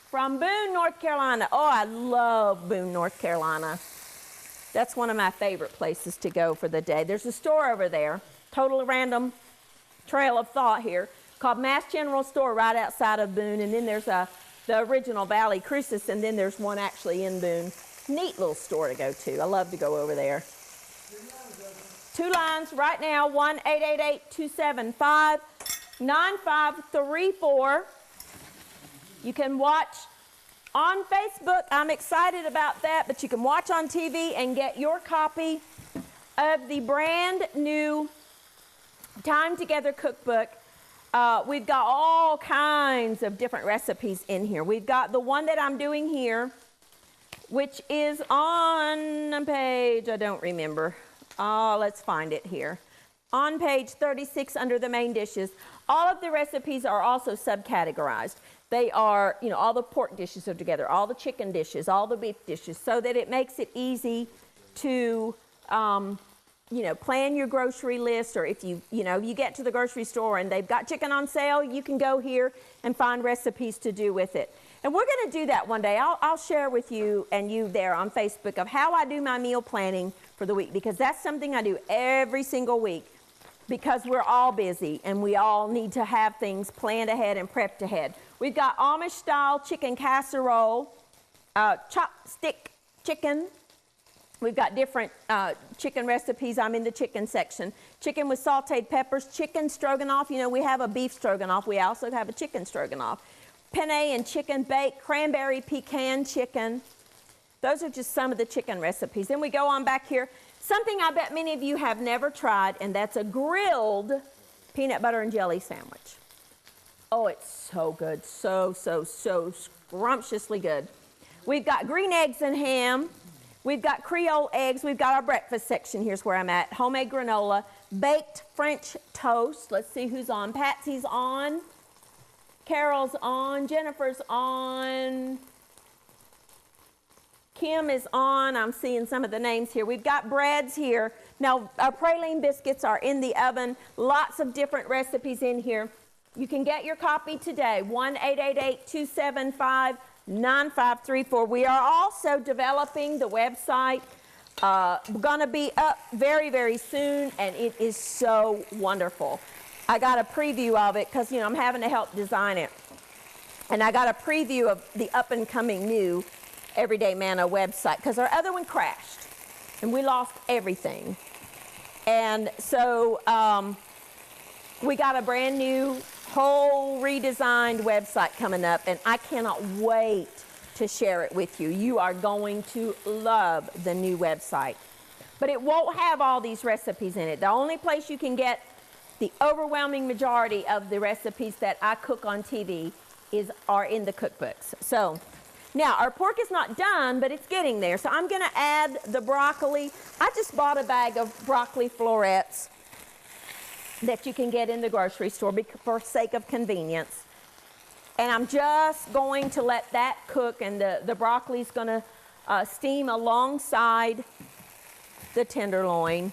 from Boone, North Carolina. Oh, I love Boone, North Carolina. That's one of my favorite places to go for the day. There's a store over there, total random trail of thought here, called Mass General Store right outside of Boone. And then there's the original Valley Crucis, and then there's one actually in Boone. Neat little store to go to. I love to go over there. 2 lines right now, 1-888-275-9534. You can watch on Facebook. I'm excited about that, but you can watch on TV and get your copy of the brand new Time Together Cookbook. We've got all kinds of different recipes in here. We've got the one that I'm doing here, which is on a page, I don't remember. Let's find it here. On page 36 under the main dishes. All of the recipes are also subcategorized. They are, all the pork dishes are together, all the chicken dishes, all the beef dishes, so that it makes it easy to, plan your grocery list, or if you get to the grocery store and they've got chicken on sale, you can go here and find recipes to do with it. And we're going to do that one day. I'll share with you and you there on Facebook of how I do my meal planning for the week, because that's something I do every single week, because we're all busy and we all need to have things planned ahead and prepped ahead. We've got Amish style chicken casserole, chopstick chicken, We've got different chicken recipes. I'm in the chicken section. Chicken with sauteed peppers, chicken stroganoff. You know, we have a beef stroganoff. We also have a chicken stroganoff. Penne and chicken baked, cranberry pecan chicken. Those are just some of the chicken recipes. Then we go on back here. Something I bet many of you have never tried, and that's a grilled peanut butter and jelly sandwich. Oh, it's so good. So scrumptiously good. We've got green eggs and ham. We've got Creole eggs. We've got our breakfast section. Here's where I'm at. Homemade granola. Baked French toast. Let's see who's on. Patsy's on. Carol's on. Jennifer's on. Kim is on. I'm seeing some of the names here. We've got breads here. Now, our praline biscuits are in the oven. Lots of different recipes in here. You can get your copy today. 1-888-275-9534. We are also developing the website. We're going to be up very, very soon, and it is so wonderful. I got a preview of it because, you know, I'm having to help design it. And I got a preview of the up-and-coming new Everyday Manna website because our other one crashed, and we lost everything. And so we got a brand new, whole redesigned website coming up, and I cannot wait to share it with you. You are going to love the new website. But it won't have all these recipes in it. The only place you can get the overwhelming majority of the recipes that I cook on TV are in the cookbooks. So now our pork is not done, but it's getting there. So I'm going to add the broccoli. I just bought a bag of broccoli florets that you can get in the grocery store for sake of convenience. And I'm just going to let that cook, and the broccoli's going to steam alongside the tenderloin.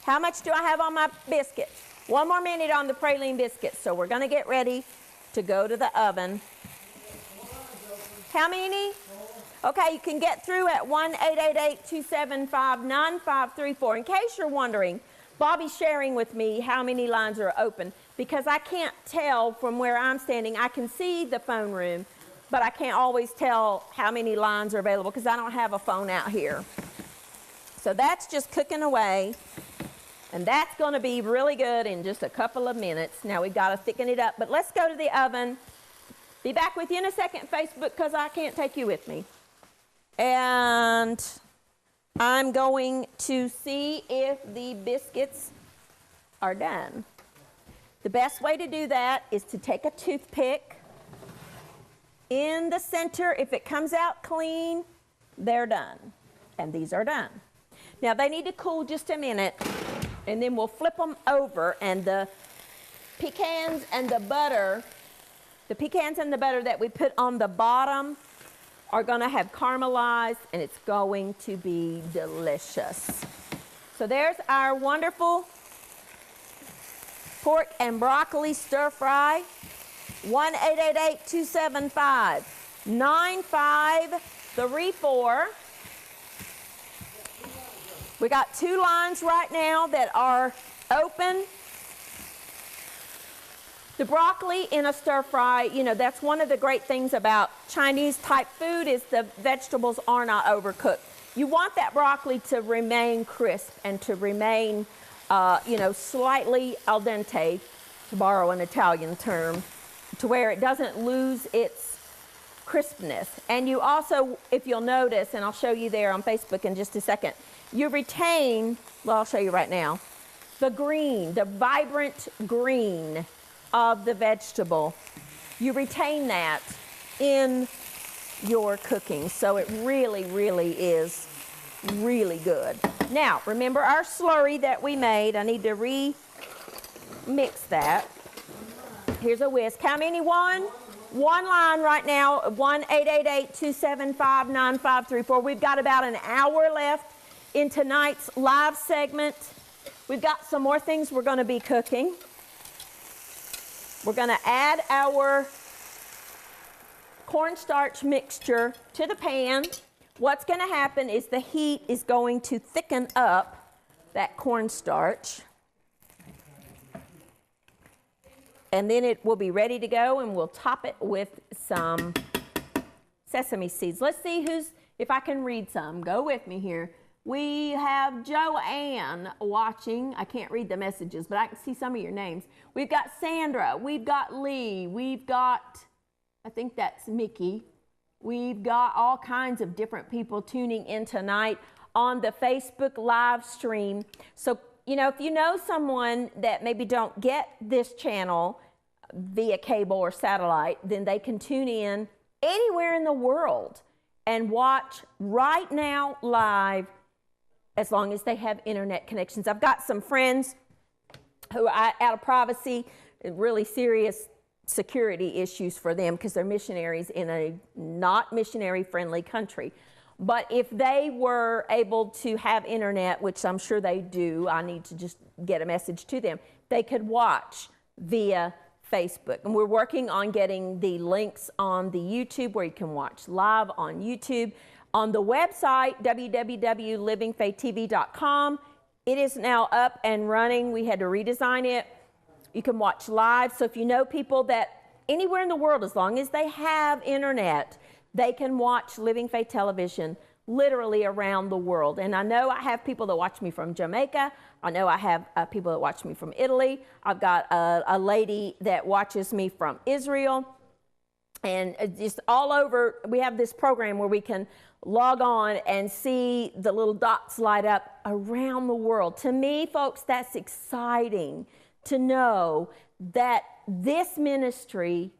How much do I have on my biscuits? 1 more minute on the praline biscuits. So we're going to get ready to go to the oven. How many? Okay, you can get through at 1-888-275-9534. In case you're wondering, Bobby's sharing with me how many lines are open because I can't tell from where I'm standing. I can see the phone room, but I can't always tell how many lines are available because I don't have a phone out here. So that's just cooking away, and that's going to be really good in just a couple of minutes. Now we've got to thicken it up, but let's go to the oven. Be back with you in a second, Facebook, because I can't take you with me. And I'm going to see if the biscuits are done. The best way to do that is to take a toothpick in the center. If it comes out clean, they're done. And these are done. Now they need to cool just a minute, and then we'll flip them over, and the pecans and the butter that we put on the bottom are going to have caramelized, and it's going to be delicious. So there's our wonderful pork and broccoli stir fry. 1-888-275-9534. We got 2 lines right now that are open. The broccoli in a stir fry, you know, that's one of the great things about Chinese type food is the vegetables are not overcooked. You want that broccoli to remain crisp and to remain, you know, slightly al dente, to borrow an Italian term, to where it doesn't lose its crispness. And you also, if you'll notice, and I'll show you there on Facebook in just a second, you retain, well, I'll show you right now, the green, the vibrant green of the vegetable. You retain that in your cooking. So it really, really is really good. Now, remember our slurry that we made. I need to remix that. Here's a whisk. How many? One line right now. 1-888-275-9534. We've got about an hour left in tonight's live segment. We've got some more things we're going to be cooking. We're going to add our cornstarch mixture to the pan. What's going to happen is the heat is going to thicken up that cornstarch. And then it will be ready to go, and we'll top it with some sesame seeds. Let's see if I can read some. Go with me here. We have Joanne watching. I can't read the messages, but I can see some of your names. We've got Sandra. We've got Lee. We've got, I think that's Mickey. We've got all kinds of different people tuning in tonight on the Facebook live stream. So, you know, if you know someone that maybe don't get this channel via cable or satellite, then they can tune in anywhere in the world and watch right now live, as long as they have internet connections. I've got some friends who are out of privacy, really serious security issues for them because they're missionaries in a not missionary friendly country. But if they were able to have internet, which I'm sure they do, I need to just get a message to them, they could watch via Facebook. And we're working on getting the links on the YouTube where you can watch live on YouTube. On the website, www.livingfaithtv.com, it is now up and running. We had to redesign it. You can watch live. So if you know people that anywhere in the world, as long as they have internet, they can watch Living Faith Television literally around the world. And I know I have people that watch me from Jamaica. I know I have people that watch me from Italy. I've got a lady that watches me from Israel. And just all over, we have this program where we can log on and see the little dots light up around the world. To me, folks, that's exciting to know that this ministry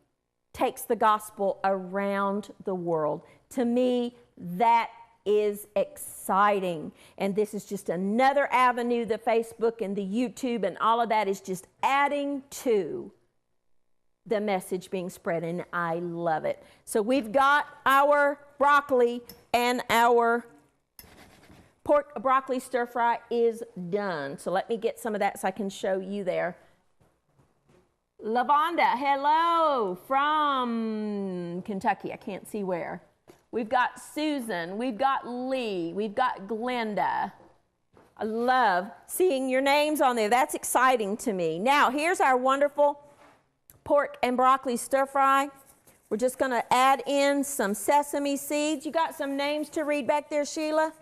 takes the gospel around the world. To me, that is exciting. And this is just another avenue, the Facebook and the YouTube and all of that is just adding to the message being spread, and I love it. So we've got our broccoli, and our pork broccoli stir fry is done. So let me get some of that so I can show you there. Lavonda, hello from Kentucky. I can't see where. We've got Susan, we've got Lee, we've got Glenda. I love seeing your names on there. That's exciting to me. Now, here's our wonderful pork and broccoli stir fry. We're just going to add in some sesame seeds. You got some names to read back there, Sheila?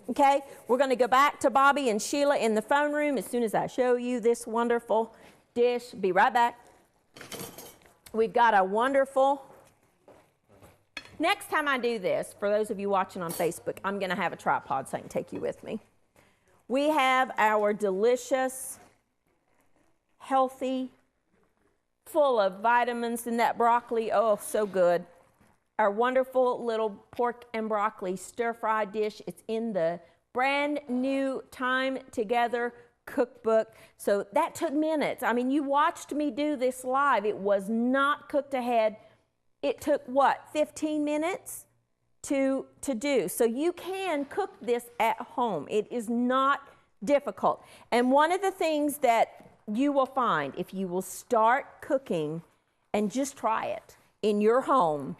Okay, we're going to go back to Bobby and Sheila in the phone room as soon as I show you this wonderful dish. Be right back. We've got a wonderful... Next time I do this, for those of you watching on Facebook, I'm going to have a tripod so I can take you with me. We have our delicious, healthy, full of vitamins in that broccoli. Oh, so good. Our wonderful little pork and broccoli stir-fry dish. It's in the brand new Time Together cookbook. So that took minutes. I mean, you watched me do this live. It was not cooked ahead. It took, what, 15 minutes to do. So you can cook this at home. It is not difficult. And one of the things that you will find, if you will start cooking and just try it in your home,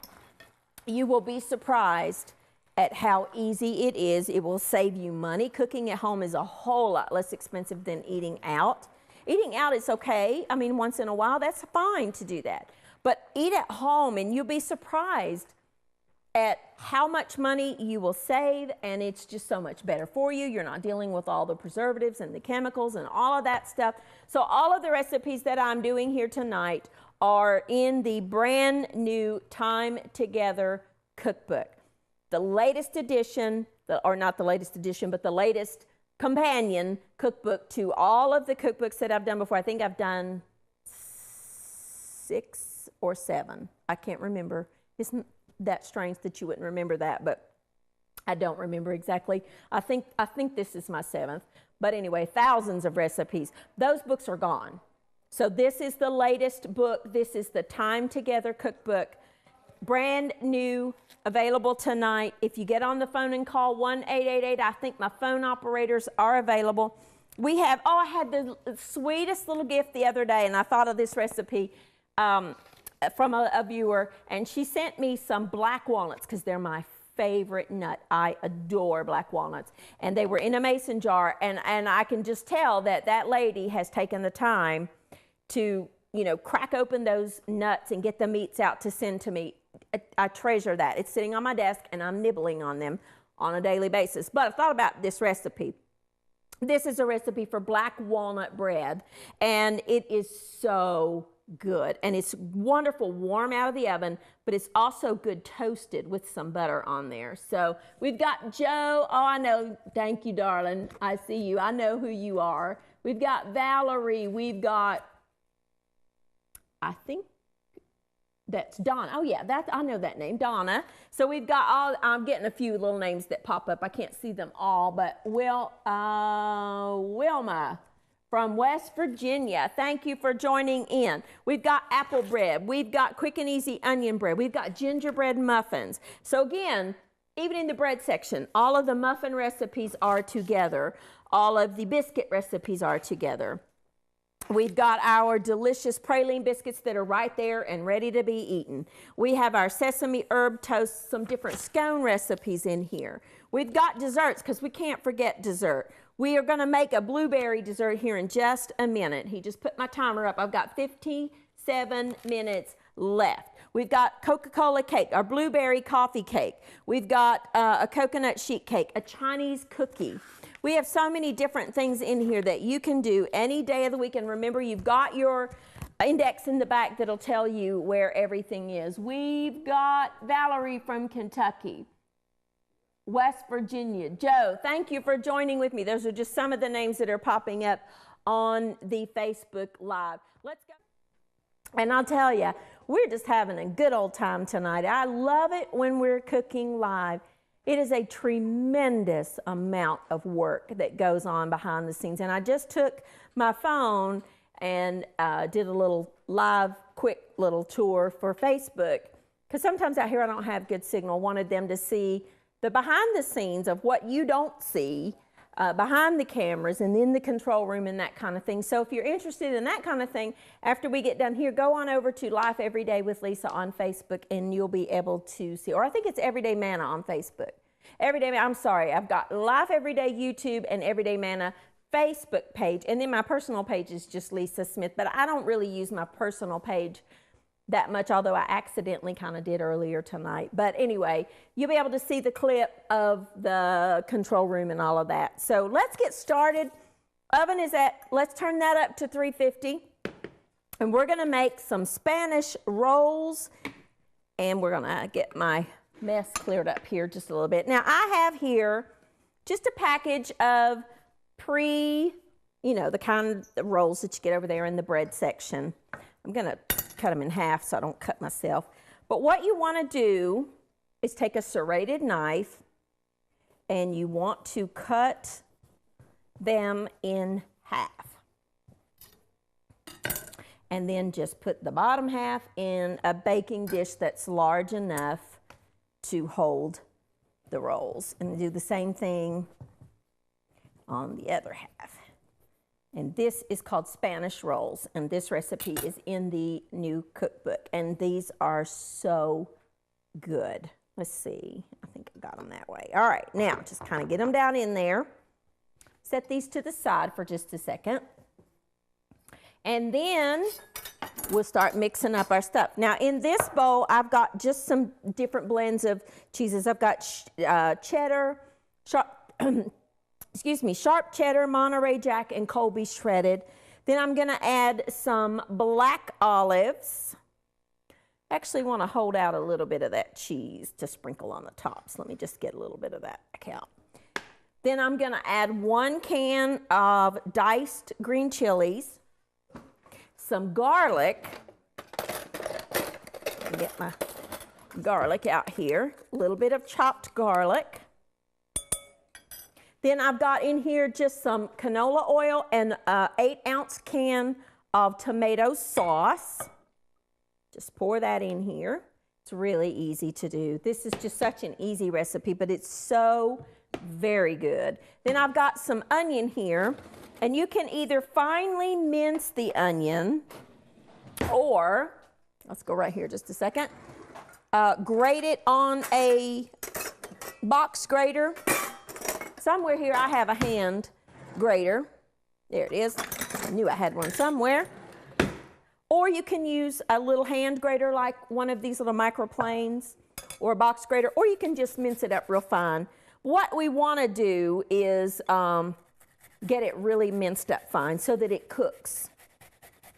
you will be surprised at how easy it is. It will save you money. Cooking at home is a whole lot less expensive than eating out. Eating out is okay. I mean, once in a while, that's fine to do that. But eat at home and you'll be surprised at how much money you will save, and it's just so much better for you. You're not dealing with all the preservatives and the chemicals and all of that stuff. So all of the recipes that I'm doing here tonight are in the brand new Time Together cookbook. The latest edition, or not the latest edition, but the latest companion cookbook to all of the cookbooks that I've done before. I think I've done 6 or 7. I can't remember. Isn't that strange that you wouldn't remember that, but I don't remember exactly. I think this is my 7th. But anyway, thousands of recipes. Those books are gone. So this is the latest book. This is the Time Together cookbook. Brand new, available tonight. If you get on the phone and call 1-888, I think my phone operators are available. We have, I had the sweetest little gift the other day, and I thought of this recipe from a viewer, and she sent me some black walnuts because they're my favorite nut. I adore black walnuts, and they were in a mason jar, and I can just tell that that lady has taken the time to, you know, crack open those nuts and get the meats out to send to me. I treasure that. It's sitting on my desk, and I'm nibbling on them on a daily basis. But I thought about this recipe. This is a recipe for black walnut bread, and it is so good. And it's wonderful warm out of the oven, but it's also good toasted with some butter on there. So we've got Joe. Oh, I know. Thank you, darling. I see you. I know who you are. We've got Valerie. We've got, I think that's Donna. Oh, yeah, I know that name, Donna. So we've got all, I'm getting a few little names that pop up. I can't see them all, but Wilma from West Virginia. Thank you for joining in. We've got apple bread. We've got quick and easy onion bread. We've got gingerbread muffins. So again, even in the bread section, all of the muffin recipes are together. All of the biscuit recipes are together. We've got our delicious praline biscuits that are right there and ready to be eaten. We have our sesame herb toast, some different scone recipes in here. We've got desserts because we can't forget dessert. We are going to make a blueberry dessert here in just a minute. He just put my timer up. I've got 57 minutes left. We've got Coca-Cola cake, our blueberry coffee cake. We've got a coconut sheet cake, a Chinese cookie. We have so many different things in here that you can do any day of the week. And remember, you've got your index in the back that'll tell you where everything is. We've got Valerie from Kentucky, West Virginia. Joe, thank you for joining with me. Those are just some of the names that are popping up on the Facebook Live. Let's go. And I'll tell you, we're just having a good old time tonight. I love it when we're cooking live. It is a tremendous amount of work that goes on behind the scenes. And I just took my phone and did a little live, quick little tour for Facebook. Because sometimes out here I don't have good signal. Wanted them to see the behind the scenes of what you don't see behind the cameras and in the control room and that kind of thing. So if you're interested in that kind of thing, after we get done here, go on over to Life Every Day with Lisa on Facebook and you'll be able to see, or I think it's Everyday Manna on Facebook. I'm sorry, I've got Life Everyday YouTube and Everyday Manna Facebook page, and then my personal page is just Lisa Smith, but I don't really use my personal page that much, although I accidentally kind of did earlier tonight. But anyway, you'll be able to see the clip of the control room and all of that. So let's get started. Oven is at, let's turn that up to 350. And we're gonna make some Spanish rolls. And we're gonna get my mess cleared up here just a little bit. Now I have here just a package of the kind of rolls that you get over there in the bread section. I'm gonna cut them in half so I don't cut myself. But what you want to do is take a serrated knife and you want to cut them in half. And then just put the bottom half in a baking dish that's large enough to hold the rolls. And do the same thing on the other half. And this is called Spanish rolls, and this recipe is in the new cookbook, and these are so good. Let's see, I think I got them that way. All right, now just kind of get them down in there. Set these to the side for just a second. And then we'll start mixing up our stuff. Now in this bowl, I've got just some different blends of cheeses. I've got cheddar, sharp cheddar, Monterey Jack, and Colby shredded. Then I'm gonna add some black olives. Actually want to hold out a little bit of that cheese to sprinkle on the top. So let me just get a little bit of that out. Then I'm gonna add 1 can of diced green chilies, some garlic. Get my garlic out here. A little bit of chopped garlic. Then I've got in here just some canola oil and an 8-ounce can of tomato sauce. Just pour that in here. It's really easy to do. This is just such an easy recipe, but it's so very good. Then I've got some onion here, and you can either finely mince the onion or, let's go right here just a second, grate it on a box grater. Somewhere here I have a hand grater. There it is. I knew I had one somewhere. Or you can use a little hand grater like one of these little microplanes or a box grater, or you can just mince it up real fine. What we want to do is get it really minced up fine so that it cooks.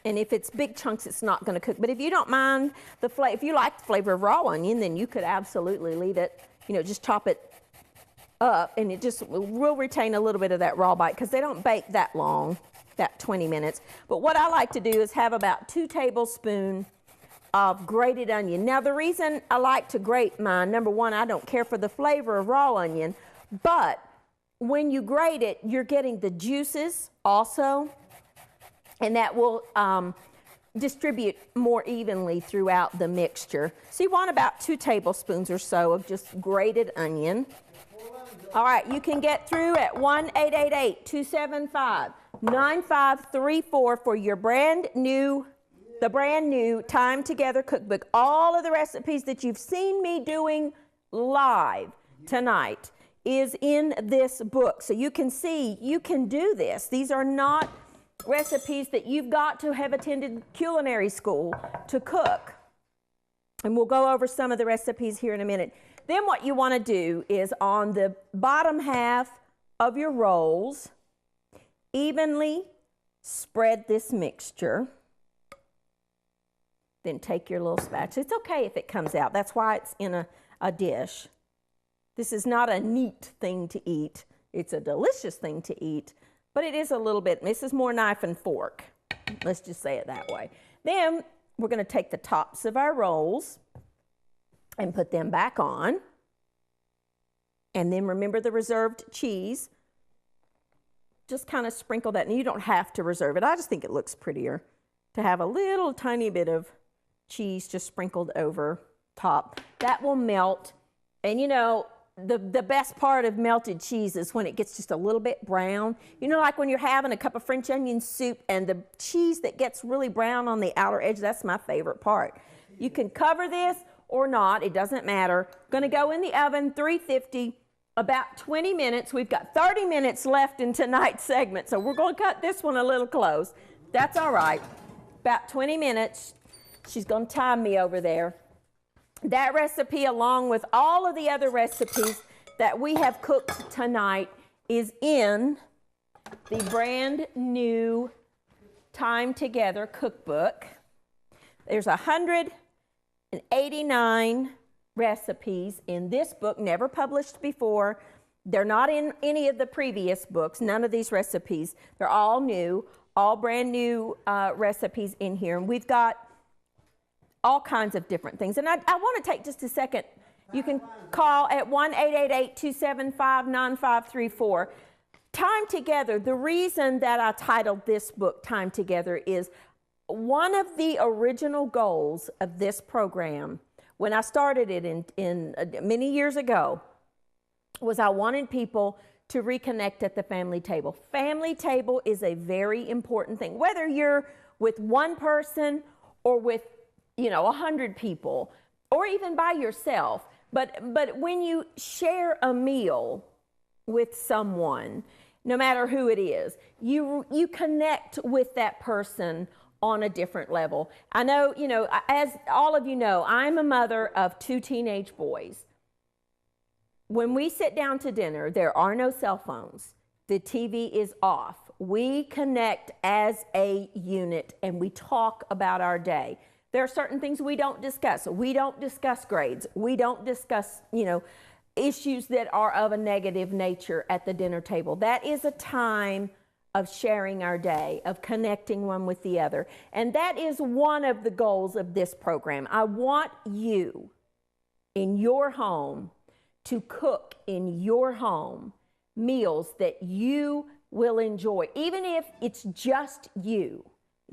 And if it's big chunks, it's not going to cook. But if you don't mind the flavor, if you like the flavor of raw onion, then you could absolutely leave it, just chop it up, and it just will retain a little bit of that raw bite because they don't bake that long, that 20 minutes. But what I like to do is have about 2 tablespoons of grated onion. Now, the reason I like to grate mine, number one, I don't care for the flavor of raw onion, but when you grate it, you're getting the juices also, and that will distribute more evenly throughout the mixture. So you want about 2 tablespoons or so of just grated onion. All right, you can get through at 1-888-275-9534 for your the brand new Time Together cookbook. All of the recipes that you've seen me doing live tonight is in this book. So you can see you can do this. These are not recipes that you've got to have attended culinary school to cook. And we'll go over some of the recipes here in a minute. Then what you want to do is on the bottom half of your rolls, evenly spread this mixture. Then take your little spatula. It's okay if it comes out. That's why it's in a dish. This is not a neat thing to eat. It's a delicious thing to eat, but it is a little bit, this is more knife and fork. Let's just say it that way. Then we're going to take the tops of our rolls and put them back on. And then remember the reserved cheese. Just kind of sprinkle that, and you don't have to reserve it. I just think it looks prettier to have a little tiny bit of cheese just sprinkled over top. That will melt. And the best part of melted cheese is when it gets just a little bit brown. Like when you're having a cup of French onion soup and the cheese that gets really brown on the outer edge, that's my favorite part. You can cover this or not, it doesn't matter. Going to go in the oven, 350, about 20 minutes. We've got 30 minutes left in tonight's segment, so we're going to cut this one a little close. That's all right. About 20 minutes. She's going to time me over there. That recipe, along with all of the other recipes that we have cooked tonight, is in the brand new Time Together cookbook. There's 189 recipes in this book, never published before. They're not in any of the previous books, none of these recipes. They're all new, all brand new recipes in here. And we've got all kinds of different things. And I want to take just a second. You can call at 1-888-275-9534. Time Together, the reason that I titled this book Time Together is one of the original goals of this program when I started it in many years ago was I wanted people to reconnect at the family table. Family table is a very important thing, whether you're with one person or with 100 people, or even by yourself. But when you share a meal with someone, no matter who it is, you connect with that person on a different level. I know, as all of you know, I'm a mother of 2 teenage boys. When we sit down to dinner, there are no cell phones. The TV is off. We connect as a unit and we talk about our day. There are certain things we don't discuss. We don't discuss grades. We don't discuss, issues that are of a negative nature at the dinner table. That is a time of sharing our day, of connecting one with the other. And that is one of the goals of this program. I want you in your home to cook in your home meals that you will enjoy. Even if it's just you,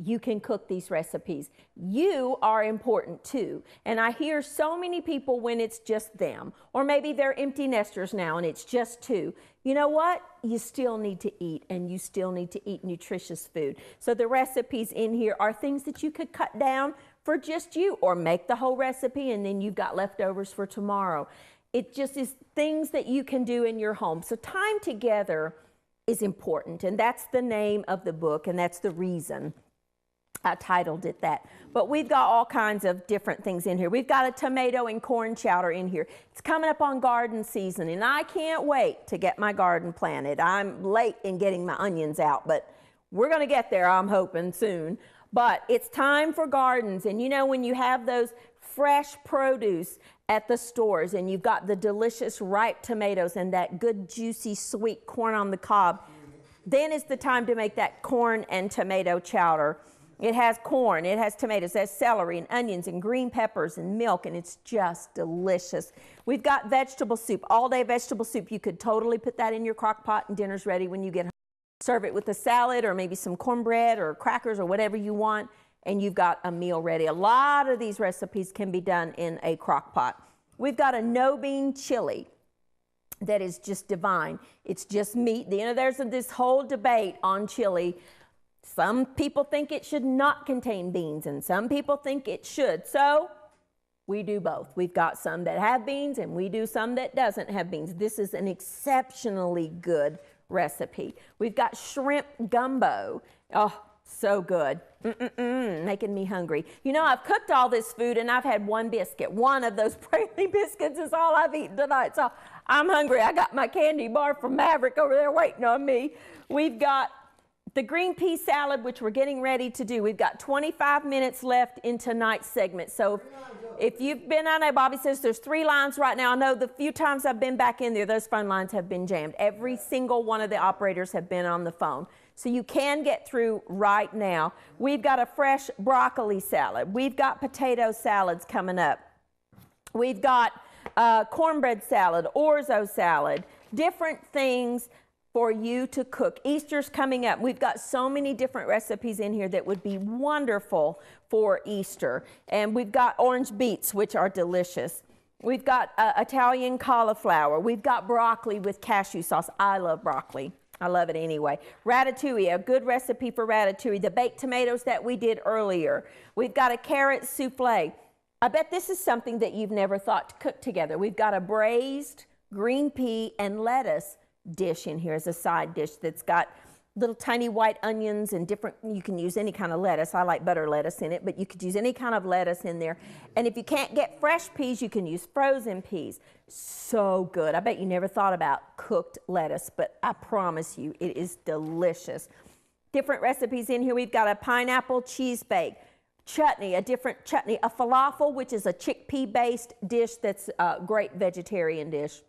you can cook these recipes. You are important too. And I hear so many people when it's just them, or maybe they're empty nesters now and it's just 2. You know what? You still need to eat, and you still need to eat nutritious food. So the recipes in here are things that you could cut down for just you, or make the whole recipe and then you've got leftovers for tomorrow. It just is things that you can do in your home. So Time Together is important, and that's the name of the book, and that's the reason I titled it that. But we've got all kinds of different things in here. We've got a tomato and corn chowder in here. It's coming up on garden season, and I can't wait to get my garden planted. I'm late in getting my onions out, but we're going to get there, I'm hoping, soon. But it's time for gardens, and you know when you have those fresh produce at the stores, and you've got the delicious ripe tomatoes and that good juicy sweet corn on the cob, then is the time to make that corn and tomato chowder. It has corn, it has tomatoes, it has celery and onions and green peppers and milk, and it's just delicious. We've got vegetable soup, all-day vegetable soup. You could totally put that in your crock pot and dinner's ready when you get home. Serve it with a salad or maybe some cornbread or crackers or whatever you want, and you've got a meal ready. A lot of these recipes can be done in a crock pot. We've got a no-bean chili that is just divine. It's just meat. You know, there's this whole debate on chili. Some people think it should not contain beans, and some people think it should. So we do both. We've got some that have beans, and we do some that doesn't have beans. This is an exceptionally good recipe. We've got shrimp gumbo. Oh, so good. Making me hungry. You know, I've cooked all this food, and I've had one biscuit. One of those Praline biscuits is all I've eaten tonight. So I'm hungry. I got my candy bar from Maverick over there waiting on me. We've got the green pea salad, which we're getting ready to do. We've got 25 minutes left in tonight's segment. So if you've been on there, Bobby says there's 3 lines right now. I know the few times I've been back in there, those phone lines have been jammed. Every single one of the operators have been on the phone. So you can get through right now. We've got a fresh broccoli salad. We've got potato salads coming up. We've got cornbread salad, orzo salad, different things for you to cook. Easter's coming up. We've got so many different recipes in here that would be wonderful for Easter. And we've got orange beets, which are delicious. We've got Italian cauliflower. We've got broccoli with cashew sauce. I love broccoli. I love it anyway. Ratatouille, a good recipe for ratatouille. The baked tomatoes that we did earlier. We've got a carrot souffle. I bet this is something that you've never thought to cook together. We've got a braised green pea and lettuce dish in here as a side dish that's got little tiny white onions and different, you can use any kind of lettuce. I like butter lettuce in it, but you could use any kind of lettuce in there. And if you can't get fresh peas, you can use frozen peas. So good. I bet you never thought about cooked lettuce, but I promise you it is delicious. Different recipes in here. We've got a pineapple cheese bake, chutney, a different chutney, a falafel, which is a chickpea based dish that's a great vegetarian dish.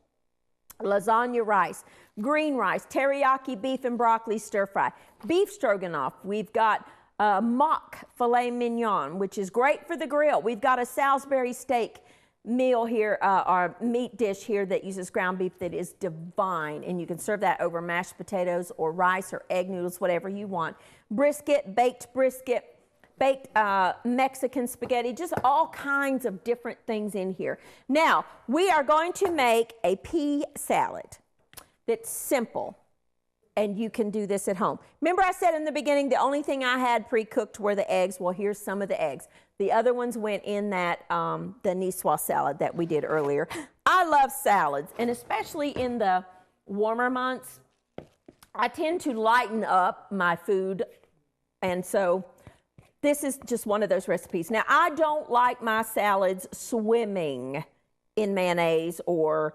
Lasagna rice, green rice, teriyaki beef and broccoli stir fry, beef stroganoff. We've got mock filet mignon, which is great for the grill. We've got a Salisbury steak meal here, our meat dish here that uses ground beef that is divine, and you can serve that over mashed potatoes or rice or egg noodles, whatever you want. Brisket, baked Mexican spaghetti, just all kinds of different things in here. Now, we are going to make a pea salad that's simple, and you can do this at home. Remember I said in the beginning the only thing I had pre-cooked were the eggs? Well, here's some of the eggs. The other ones went in that, the nicoise salad that we did earlier. I love salads, and especially in the warmer months, I tend to lighten up my food, and so this is just one of those recipes. Now, I don't like my salads swimming in mayonnaise or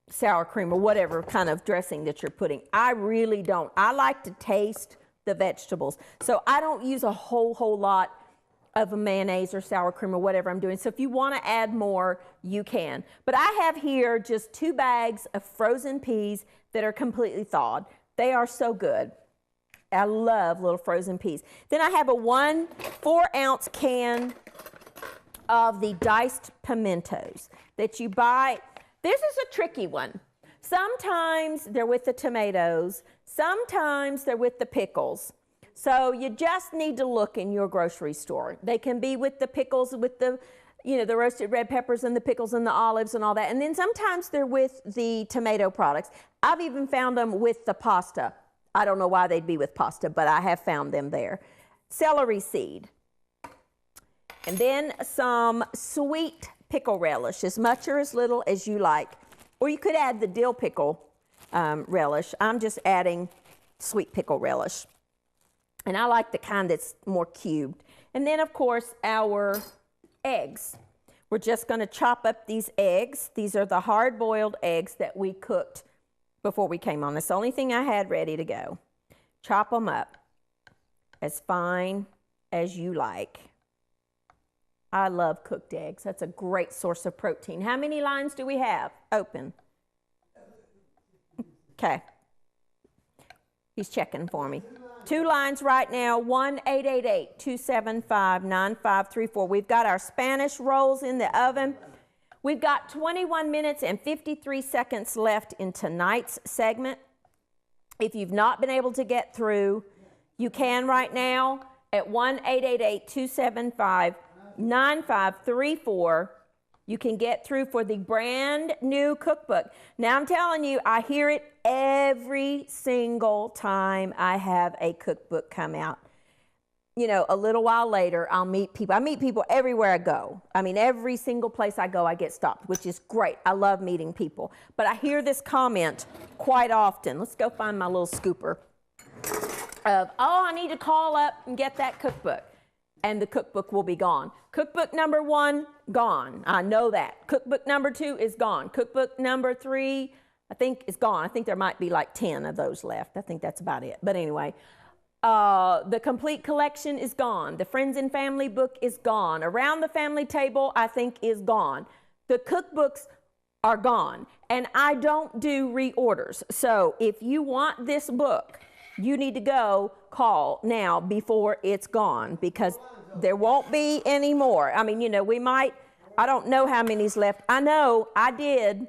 sour cream or whatever kind of dressing that you're putting. I really don't. I like to taste the vegetables. So I don't use a whole lot of mayonnaise or sour cream or whatever I'm doing. So if you want to add more, you can. But I have here just 2 bags of frozen peas that are completely thawed. They are so good. I love little frozen peas. Then I have a 1 4-ounce can of the diced pimentos that you buy. This is a tricky one. Sometimes they're with the tomatoes. Sometimes they're with the pickles. So you just need to look in your grocery store. They can be with the pickles, with the, you know, the roasted red peppers and the pickles and the olives and all that. And then sometimes they're with the tomato products. I've even found them with the pasta. I don't know why they'd be with pasta, but I have found them there. Celery seed. And then some sweet pickle relish, as much or as little as you like. Or you could add the dill pickle relish. I'm just adding sweet pickle relish. And I like the kind that's more cubed. And then, of course, our eggs. We're just going to chop up these eggs. These are the hard-boiled eggs that we cooked before we came on. That's the only thing I had ready to go. Chop them up as fine as you like. I love cooked eggs. That's a great source of protein. How many lines do we have open? Okay. He's checking for me. 2 lines right now, 1-888-275-9534. We've got our Spanish rolls in the oven. We've got 21 minutes and 53 seconds left in tonight's segment. If you've not been able to get through, you can right now at 1-888-275-9534. You can get through for the brand new cookbook. Now I'm telling you, I hear it every single time I have a cookbook come out. You know, a little while later, I'll meet people. I meet people everywhere I go. I mean, every single place I go, I get stopped, which is great. I love meeting people. But I hear this comment quite often. Let's go find my little scooper of, oh, I need to call up and get that cookbook. And the cookbook will be gone. Cookbook number 1, gone. I know that. Cookbook number 2 is gone. Cookbook number 3, I think, is gone. I think there might be like 10 of those left. I think that's about it. But anyway, the complete collection is gone. The Friends and Family book is gone. Around the Family Table, I think, is gone. The cookbooks are gone. And I don't do reorders. So if you want this book, you need to go call now before it's gone, because there won't be any more. I mean, you know, we might, I don't know how many's left. I know I did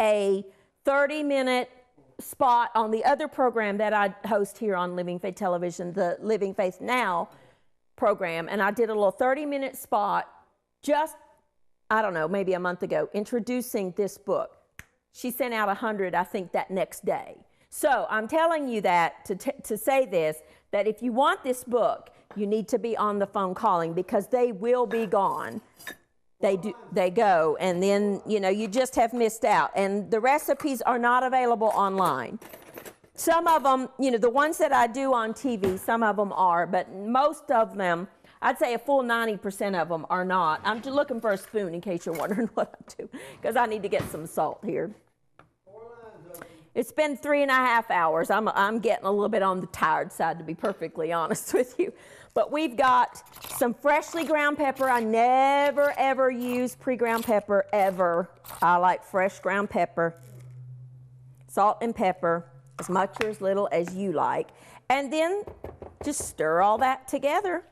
a 30-minute spot on the other program that I host here on Living Faith Television, the Living Faith Now program, and I did a little 30-minute spot just, I don't know, maybe a month ago, introducing this book. She sent out 100, I think, that next day. So I'm telling you that to say this, that if you want this book, you need to be on the phone calling, because they will be gone. They go, and then, you know, you just have missed out. And the recipes are not available online. Some of them, you know, the ones that I do on TV, some of them are, but most of them, I'd say a full 90% of them are not. I'm just looking for a spoon in case you're wondering what I'm doing, because I need to get some salt here. It's been 3.5 hours. I'm getting a little bit on the tired side, to be perfectly honest with you. But we've got some freshly ground pepper. I never, ever use pre-ground pepper, ever. I like fresh ground pepper. Salt and pepper, as much or as little as you like. And then just stir all that together.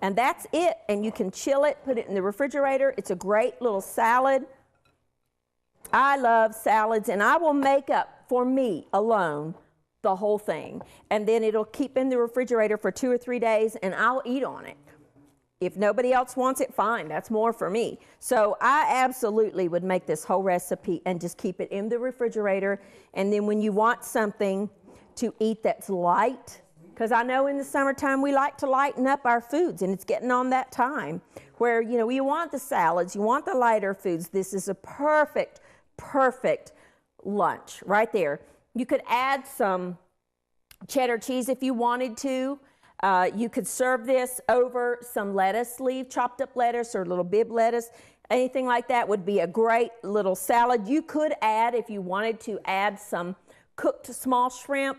And that's it. And you can chill it, put it in the refrigerator. It's a great little salad. I love salads, and I will make up for me alone the whole thing, and then it'll keep in the refrigerator for 2 or 3 days, and I'll eat on it. If nobody else wants it, fine, that's more for me. So I absolutely would make this whole recipe and just keep it in the refrigerator, and then when you want something to eat that's light, because I know in the summertime we like to lighten up our foods, and it's getting on that time where, you know, you want the salads, you want the lighter foods. This is a perfect lunch right there. You could add some cheddar cheese if you wanted to. You could serve this over some lettuce leaf, chopped up lettuce or little bib lettuce. Anything like that would be a great little salad. You could add, if you wanted to add some cooked small shrimp,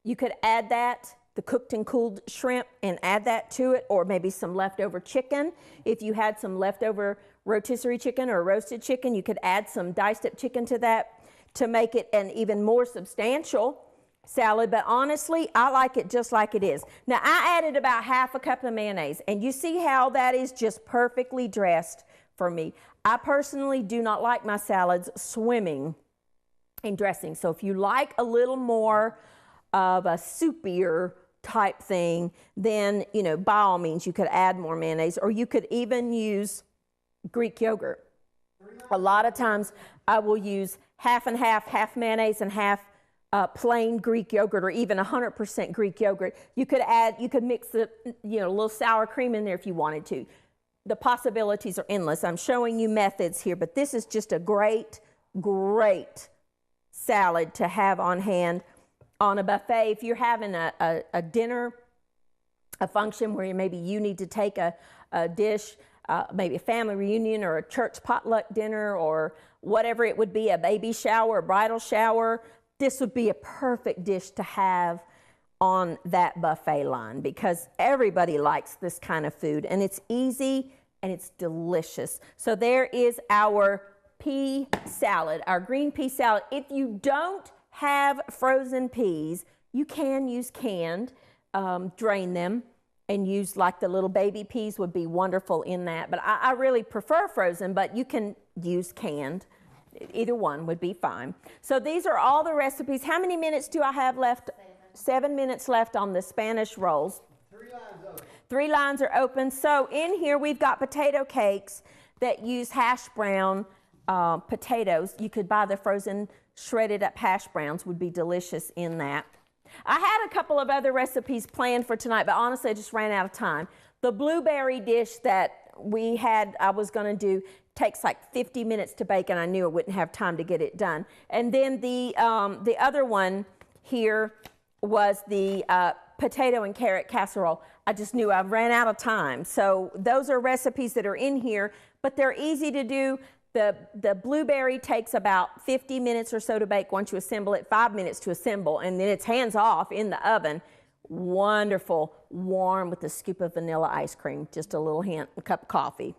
you could add that, the cooked and cooled shrimp, and add that to it, or maybe some leftover chicken. If you had some leftover rotisserie chicken or roasted chicken, you could add some diced up chicken to that to make it an even more substantial salad. But honestly, I like it just like it is. Now, I added about half a cup of mayonnaise, and you see how that is just perfectly dressed for me. I personally do not like my salads swimming in dressing. So if you like a little more of a soupier type thing, then, you know, by all means, you could add more mayonnaise, or you could even use Greek yogurt. A lot of times I will use half and half mayonnaise and half plain Greek yogurt, or even 100% Greek yogurt. You could mix the, you know, a little sour cream in there if you wanted to. The possibilities are endless. I'm showing you methods here, but this is just a great salad to have on hand on a buffet. If you're having a dinner a function where maybe you need to take a dish, maybe a family reunion or a church potluck dinner or whatever it would be, a baby shower, a bridal shower, this would be a perfect dish to have on that buffet line because everybody likes this kind of food and it's easy and it's delicious. So there is our pea salad, our green pea salad. If you don't have frozen peas, you can use canned, drain them and use like the little baby peas would be wonderful in that. But I really prefer frozen, but you can use canned. Either one would be fine. So these are all the recipes. How many minutes do I have left? 7 minutes left on the Spanish rolls. 3 lines open. 3 lines are open. So in here we've got potato cakes that use hash brown potatoes. You could buy the frozen shredded up hash browns, would be delicious in that. I had a couple of other recipes planned for tonight, but honestly I just ran out of time. The blueberry dish that we had, I was going to do, takes like 50 minutes to bake, and I knew I wouldn't have time to get it done. And then the other one here was the potato and carrot casserole. I just knew I ran out of time. So those are recipes that are in here, but they're easy to do. The blueberry takes about 50 minutes or so to bake once you assemble it, 5 minutes to assemble, and then it's hands off in the oven. Wonderful, warm with a scoop of vanilla ice cream, just a little hint, a cup of coffee.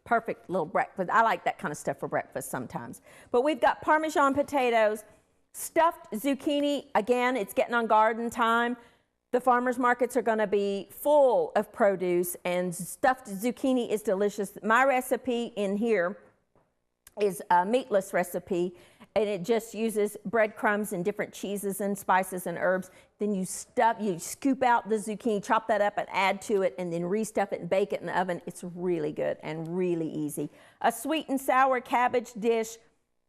Perfect little breakfast. I like that kind of stuff for breakfast sometimes. But we've got Parmesan potatoes, stuffed zucchini. Again, it's getting on garden time. The farmers markets are going to be full of produce, and stuffed zucchini is delicious. My recipe in here is a meatless recipe, and it just uses breadcrumbs and different cheeses and spices and herbs. Then you scoop out the zucchini, chop that up and add to it, and then restuff it and bake it in the oven. It's really good and really easy. A sweet and sour cabbage dish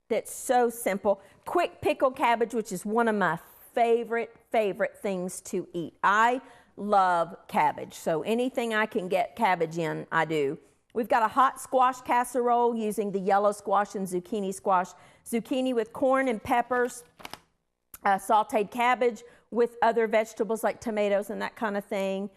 that's so simple. Quick pickled cabbage, which is one of my favorite things to eat. I love cabbage, so anything I can get cabbage in, I do. We've got a hot squash casserole using the yellow squash and zucchini squash. Zucchini with corn and peppers, sauteed cabbage with other vegetables like tomatoes and that kind of thing.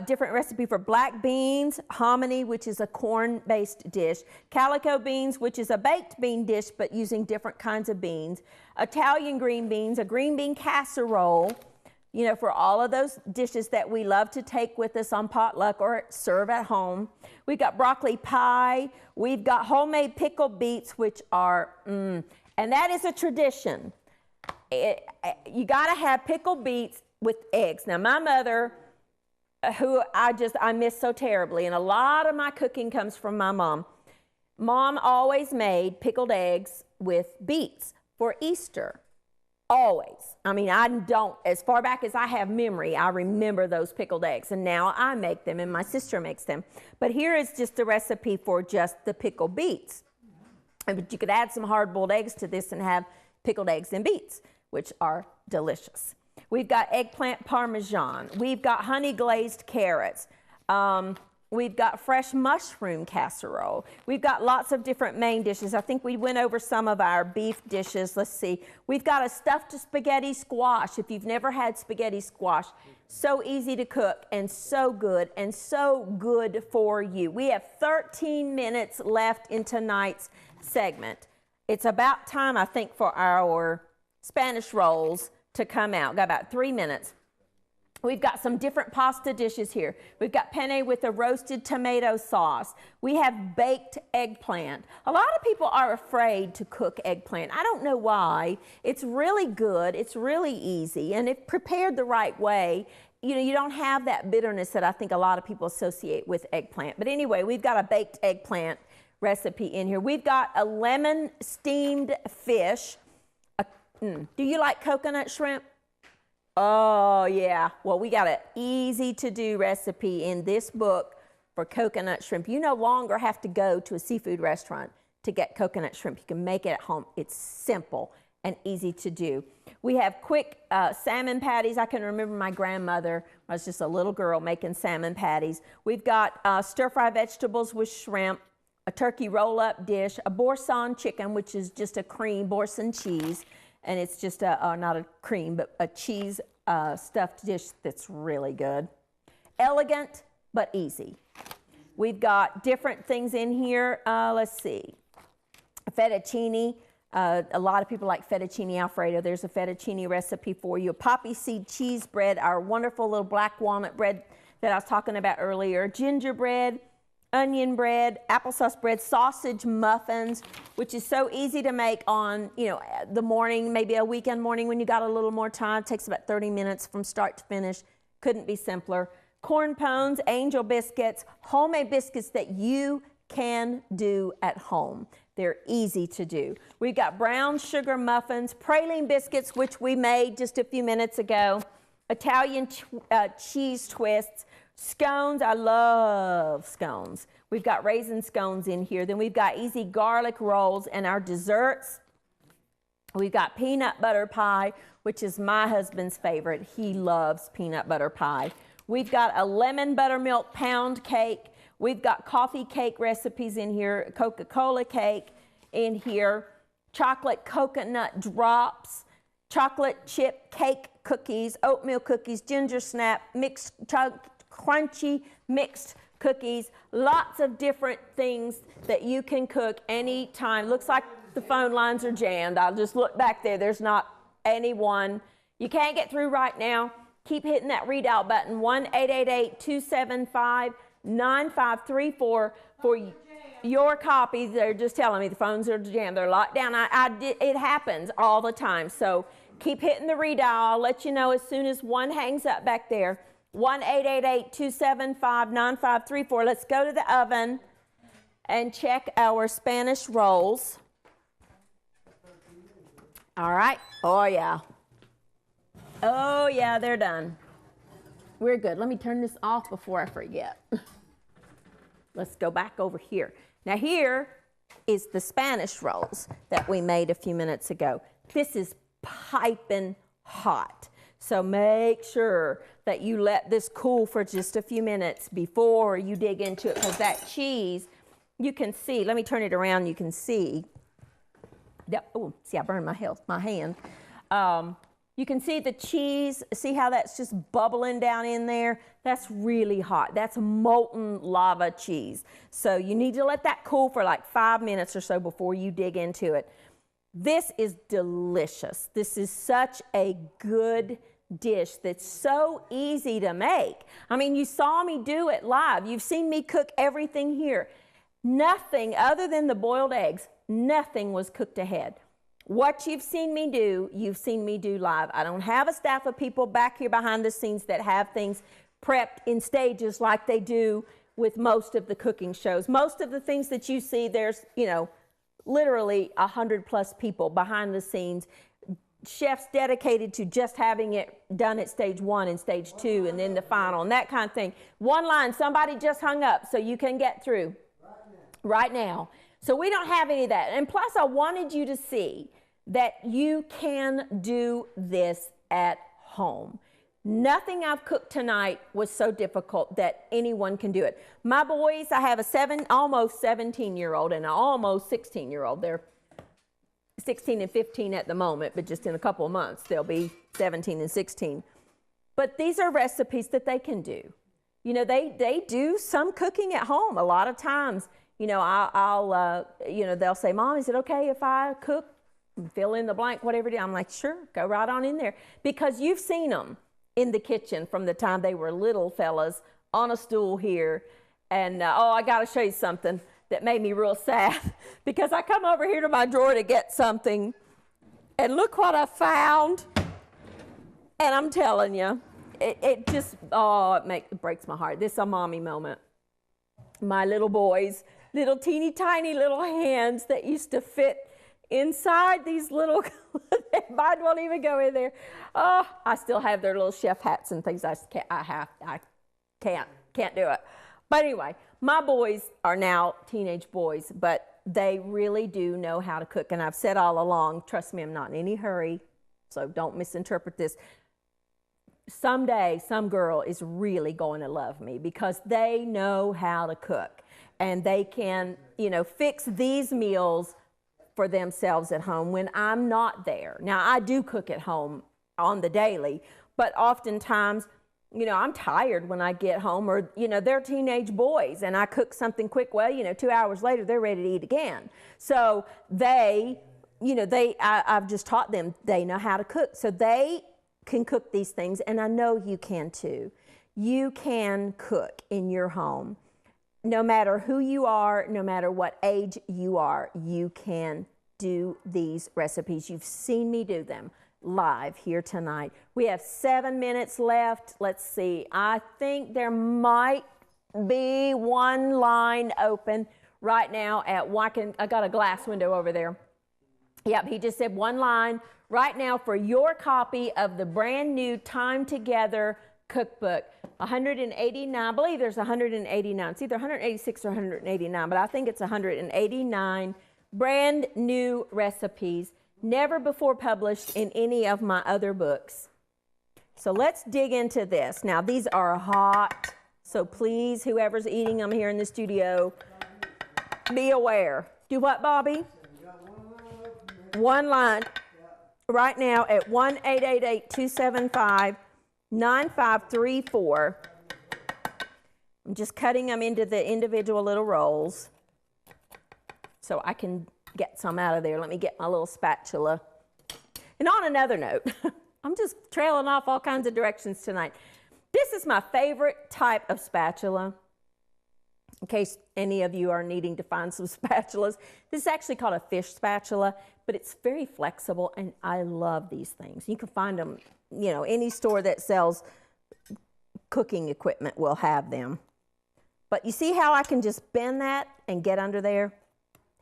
Different recipe for black beans, hominy, which is a corn-based dish. Calico beans, which is a baked bean dish, but using different kinds of beans. Italian green beans, a green bean casserole, you know, for all of those dishes that we love to take with us on potluck or serve at home. We've got broccoli pie. We've got homemade pickled beets, which are, and that is a tradition. You got to have pickled beets with eggs. Now, my mother, who I miss so terribly, and a lot of my cooking comes from my mom. Mom always made pickled eggs with beets for Easter. Always. I mean, I don't, as far back as I have memory, I remember those pickled eggs, and now I make them and my sister makes them. But here is just a recipe for just the pickled beets. But you could add some hard-boiled eggs to this and have pickled eggs and beets, which are delicious. We've got eggplant parmesan. We've got honey glazed carrots. We've got fresh mushroom casserole. We've got lots of different main dishes. I think we went over some of our beef dishes. Let's see. We've got a stuffed spaghetti squash. If you've never had spaghetti squash, so easy to cook and so good for you. We have 13 minutes left in tonight's segment. It's about time, I think, for our Spanish rolls to come out. Got about 3 minutes. We've got some different pasta dishes here. We've got penne with a roasted tomato sauce. We have baked eggplant. A lot of people are afraid to cook eggplant. I don't know why. It's really good. It's really easy. And if prepared the right way, you know, you don't have that bitterness that I think a lot of people associate with eggplant. But anyway, we've got a baked eggplant recipe in here. We've got a lemon steamed fish. Do you like coconut shrimp? Oh, yeah. Well, we got an easy to do recipe in this book for coconut shrimp. You no longer have to go to a seafood restaurant to get coconut shrimp. You can make it at home. It's simple and easy to do. We have quick salmon patties. I can remember my grandmother, I was just a little girl, making salmon patties. We've got stir-fry vegetables with shrimp, a turkey roll-up dish, a boursin chicken, which is just a cream, boursin cheese. And it's just not a cream, but a cheese stuffed dish that's really good. elegant but easy. We've got different things in here. Let's see. Fettuccine. A lot of people like fettuccine Alfredo. There's a fettuccine recipe for you. Poppy seed cheese bread, our wonderful little black walnut bread that I was talking about earlier. Gingerbread, onion bread, applesauce bread, sausage muffins, which is so easy to make on, the morning, maybe a weekend morning when you got a little more time. It takes about 30 minutes from start to finish. Couldn't be simpler. Corn pones, angel biscuits, homemade biscuits that you can do at home. They're easy to do. We've got brown sugar muffins, praline biscuits, which we made just a few minutes ago, Italian cheese twists, scones. I love scones. We've got raisin scones in here. Then we've got easy garlic rolls, and our desserts. We've got peanut butter pie, which is my husband's favorite. He loves peanut butter pie. We've got a lemon buttermilk pound cake. We've got coffee cake recipes in here, Coca-Cola cake in here, chocolate coconut drops, chocolate chip cake cookies, oatmeal cookies, ginger snap, mixed crunchy mixed cookies, lots of different things that you can cook anytime. Looks like the phone lines are jammed. I'll just look back there. There's not anyone. You can't get through right now. Keep hitting that redial button, 1-888-275-9534 for your copies. They're just telling me the phones are jammed. They're locked down. It happens all the time. So keep hitting the redial. I'll let you know as soon as one hangs up back there. 1-888-275-9534. Let's go to the oven and check our Spanish rolls. All right. Oh, yeah. Oh, yeah, they're done. We're good. Let me turn this off before I forget. Let's go back over here. Now, here is the Spanish rolls that we made a few minutes ago. This is piping hot. So make sure that you let this cool for just a few minutes before you dig into it, because that cheese, you can see, let me turn it around, you can see. Oh, see, I burned my hand. You can see the cheese, see how that's just bubbling down in there? That's really hot. That's molten lava cheese. So you need to let that cool for like 5 minutes or so before you dig into it. This is delicious. This is such a good dish that's so easy to make. I mean, you saw me do it live. You've seen me cook everything here. Nothing other than the boiled eggs, nothing was cooked ahead. What you've seen me do live. I don't have a staff of people back here behind the scenes that have things prepped in stages like they do with most of the cooking shows. Most of the things that you see, there's, literally 100+ people behind the scenes, chefs dedicated to just having it done at stage 1 and stage 2 and then the final and that kind of thing. One line, somebody just hung up so you can get through right now. So we don't have any of that. And plus, I wanted you to see that you can do this at home. Nothing I've cooked tonight was so difficult that anyone can do it. My boys, I have a almost 17-year-old and an almost 16-year-old. They're 16 and 15 at the moment, but just in a couple of months, they'll be 17 and 16. But these are recipes that they can do. They do some cooking at home. A lot of times, they'll say, Mom, is it okay if I cook? Fill in the blank, whatever it is. I'm like, sure, go right on in there. Because you've seen them in the kitchen from the time they were little fellas on a stool here. And, I got to show you something that made me real sad. Because I come over here to my drawer to get something, and look what I found. And I'm telling you, it breaks my heart. This is a mommy moment. My little boys, little teeny tiny little hands that used to fit inside these little, mine won't even go in there. Oh, I still have their little chef hats and things. I can't do it. But anyway, my boys are now teenage boys, but they really do know how to cook. And I've said all along, trust me, I'm not in any hurry, so don't misinterpret this. Someday, some girl is really going to love me because they know how to cook. And they can, fix these meals for themselves at home when I'm not there. Now, I do cook at home on the daily, but oftentimes, I'm tired when I get home, or, they're teenage boys and I cook something quick. Well, 2 hours later, they're ready to eat again. So I've just taught them, they know how to cook. So they can cook these things, and I know you can too. You can cook in your home. No matter who you are, no matter what age you are, you can do these recipes. You've seen me do them live here tonight. We have 7 minutes left. Let's see. I think there might be one line open right now at I got a glass window over there. Yep, he just said one line right now for your copy of the brand new Time Together cookbook. 189, I believe there's 189. It's either 186 or 189, but I think it's 189 brand new recipes, never before published in any of my other books. So let's dig into this. Now, these are hot, so please, whoever's eating them here in the studio, be aware. Do what, Bobby? One line right now at 1-888-275-9534. I'm just cutting them into the individual little rolls so I can get some out of there. Let me get my little spatula. And on another note, I'm just trailing off all kinds of directions tonight. This is my favorite type of spatula. In case any of you are needing to find some spatulas, this is actually called a fish spatula, but it's very flexible, and I love these things. You can find them, any store that sells cooking equipment will have them. But you see how I can just bend that and get under there?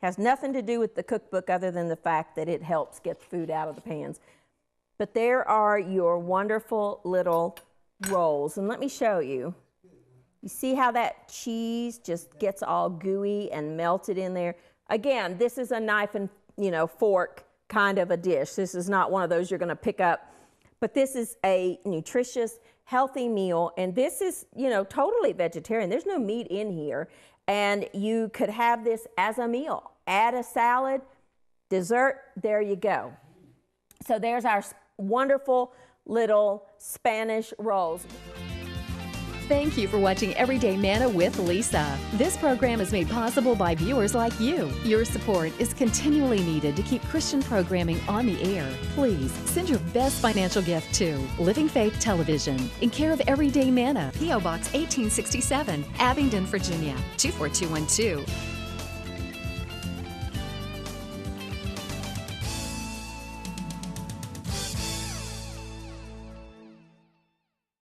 Has nothing to do with the cookbook other than the fact that it helps get food out of the pans. But there are your wonderful little rolls, and let me show you. You see how that cheese just gets all gooey and melted in there? Again, this is a knife and fork kind of a dish. This is not one of those you're going to pick up. But this is a nutritious, healthy meal, and this is, totally vegetarian. There's no meat in here, and you could have this as a meal. Add a salad, dessert, there you go. So there's our wonderful little Spanish rolls. Thank you for watching Everyday Manna with Lisa. This program is made possible by viewers like you. Your support is continually needed to keep Christian programming on the air. Please send your best financial gift to Living Faith Television in care of Everyday Manna, P.O. Box 1867, Abingdon, Virginia 24212.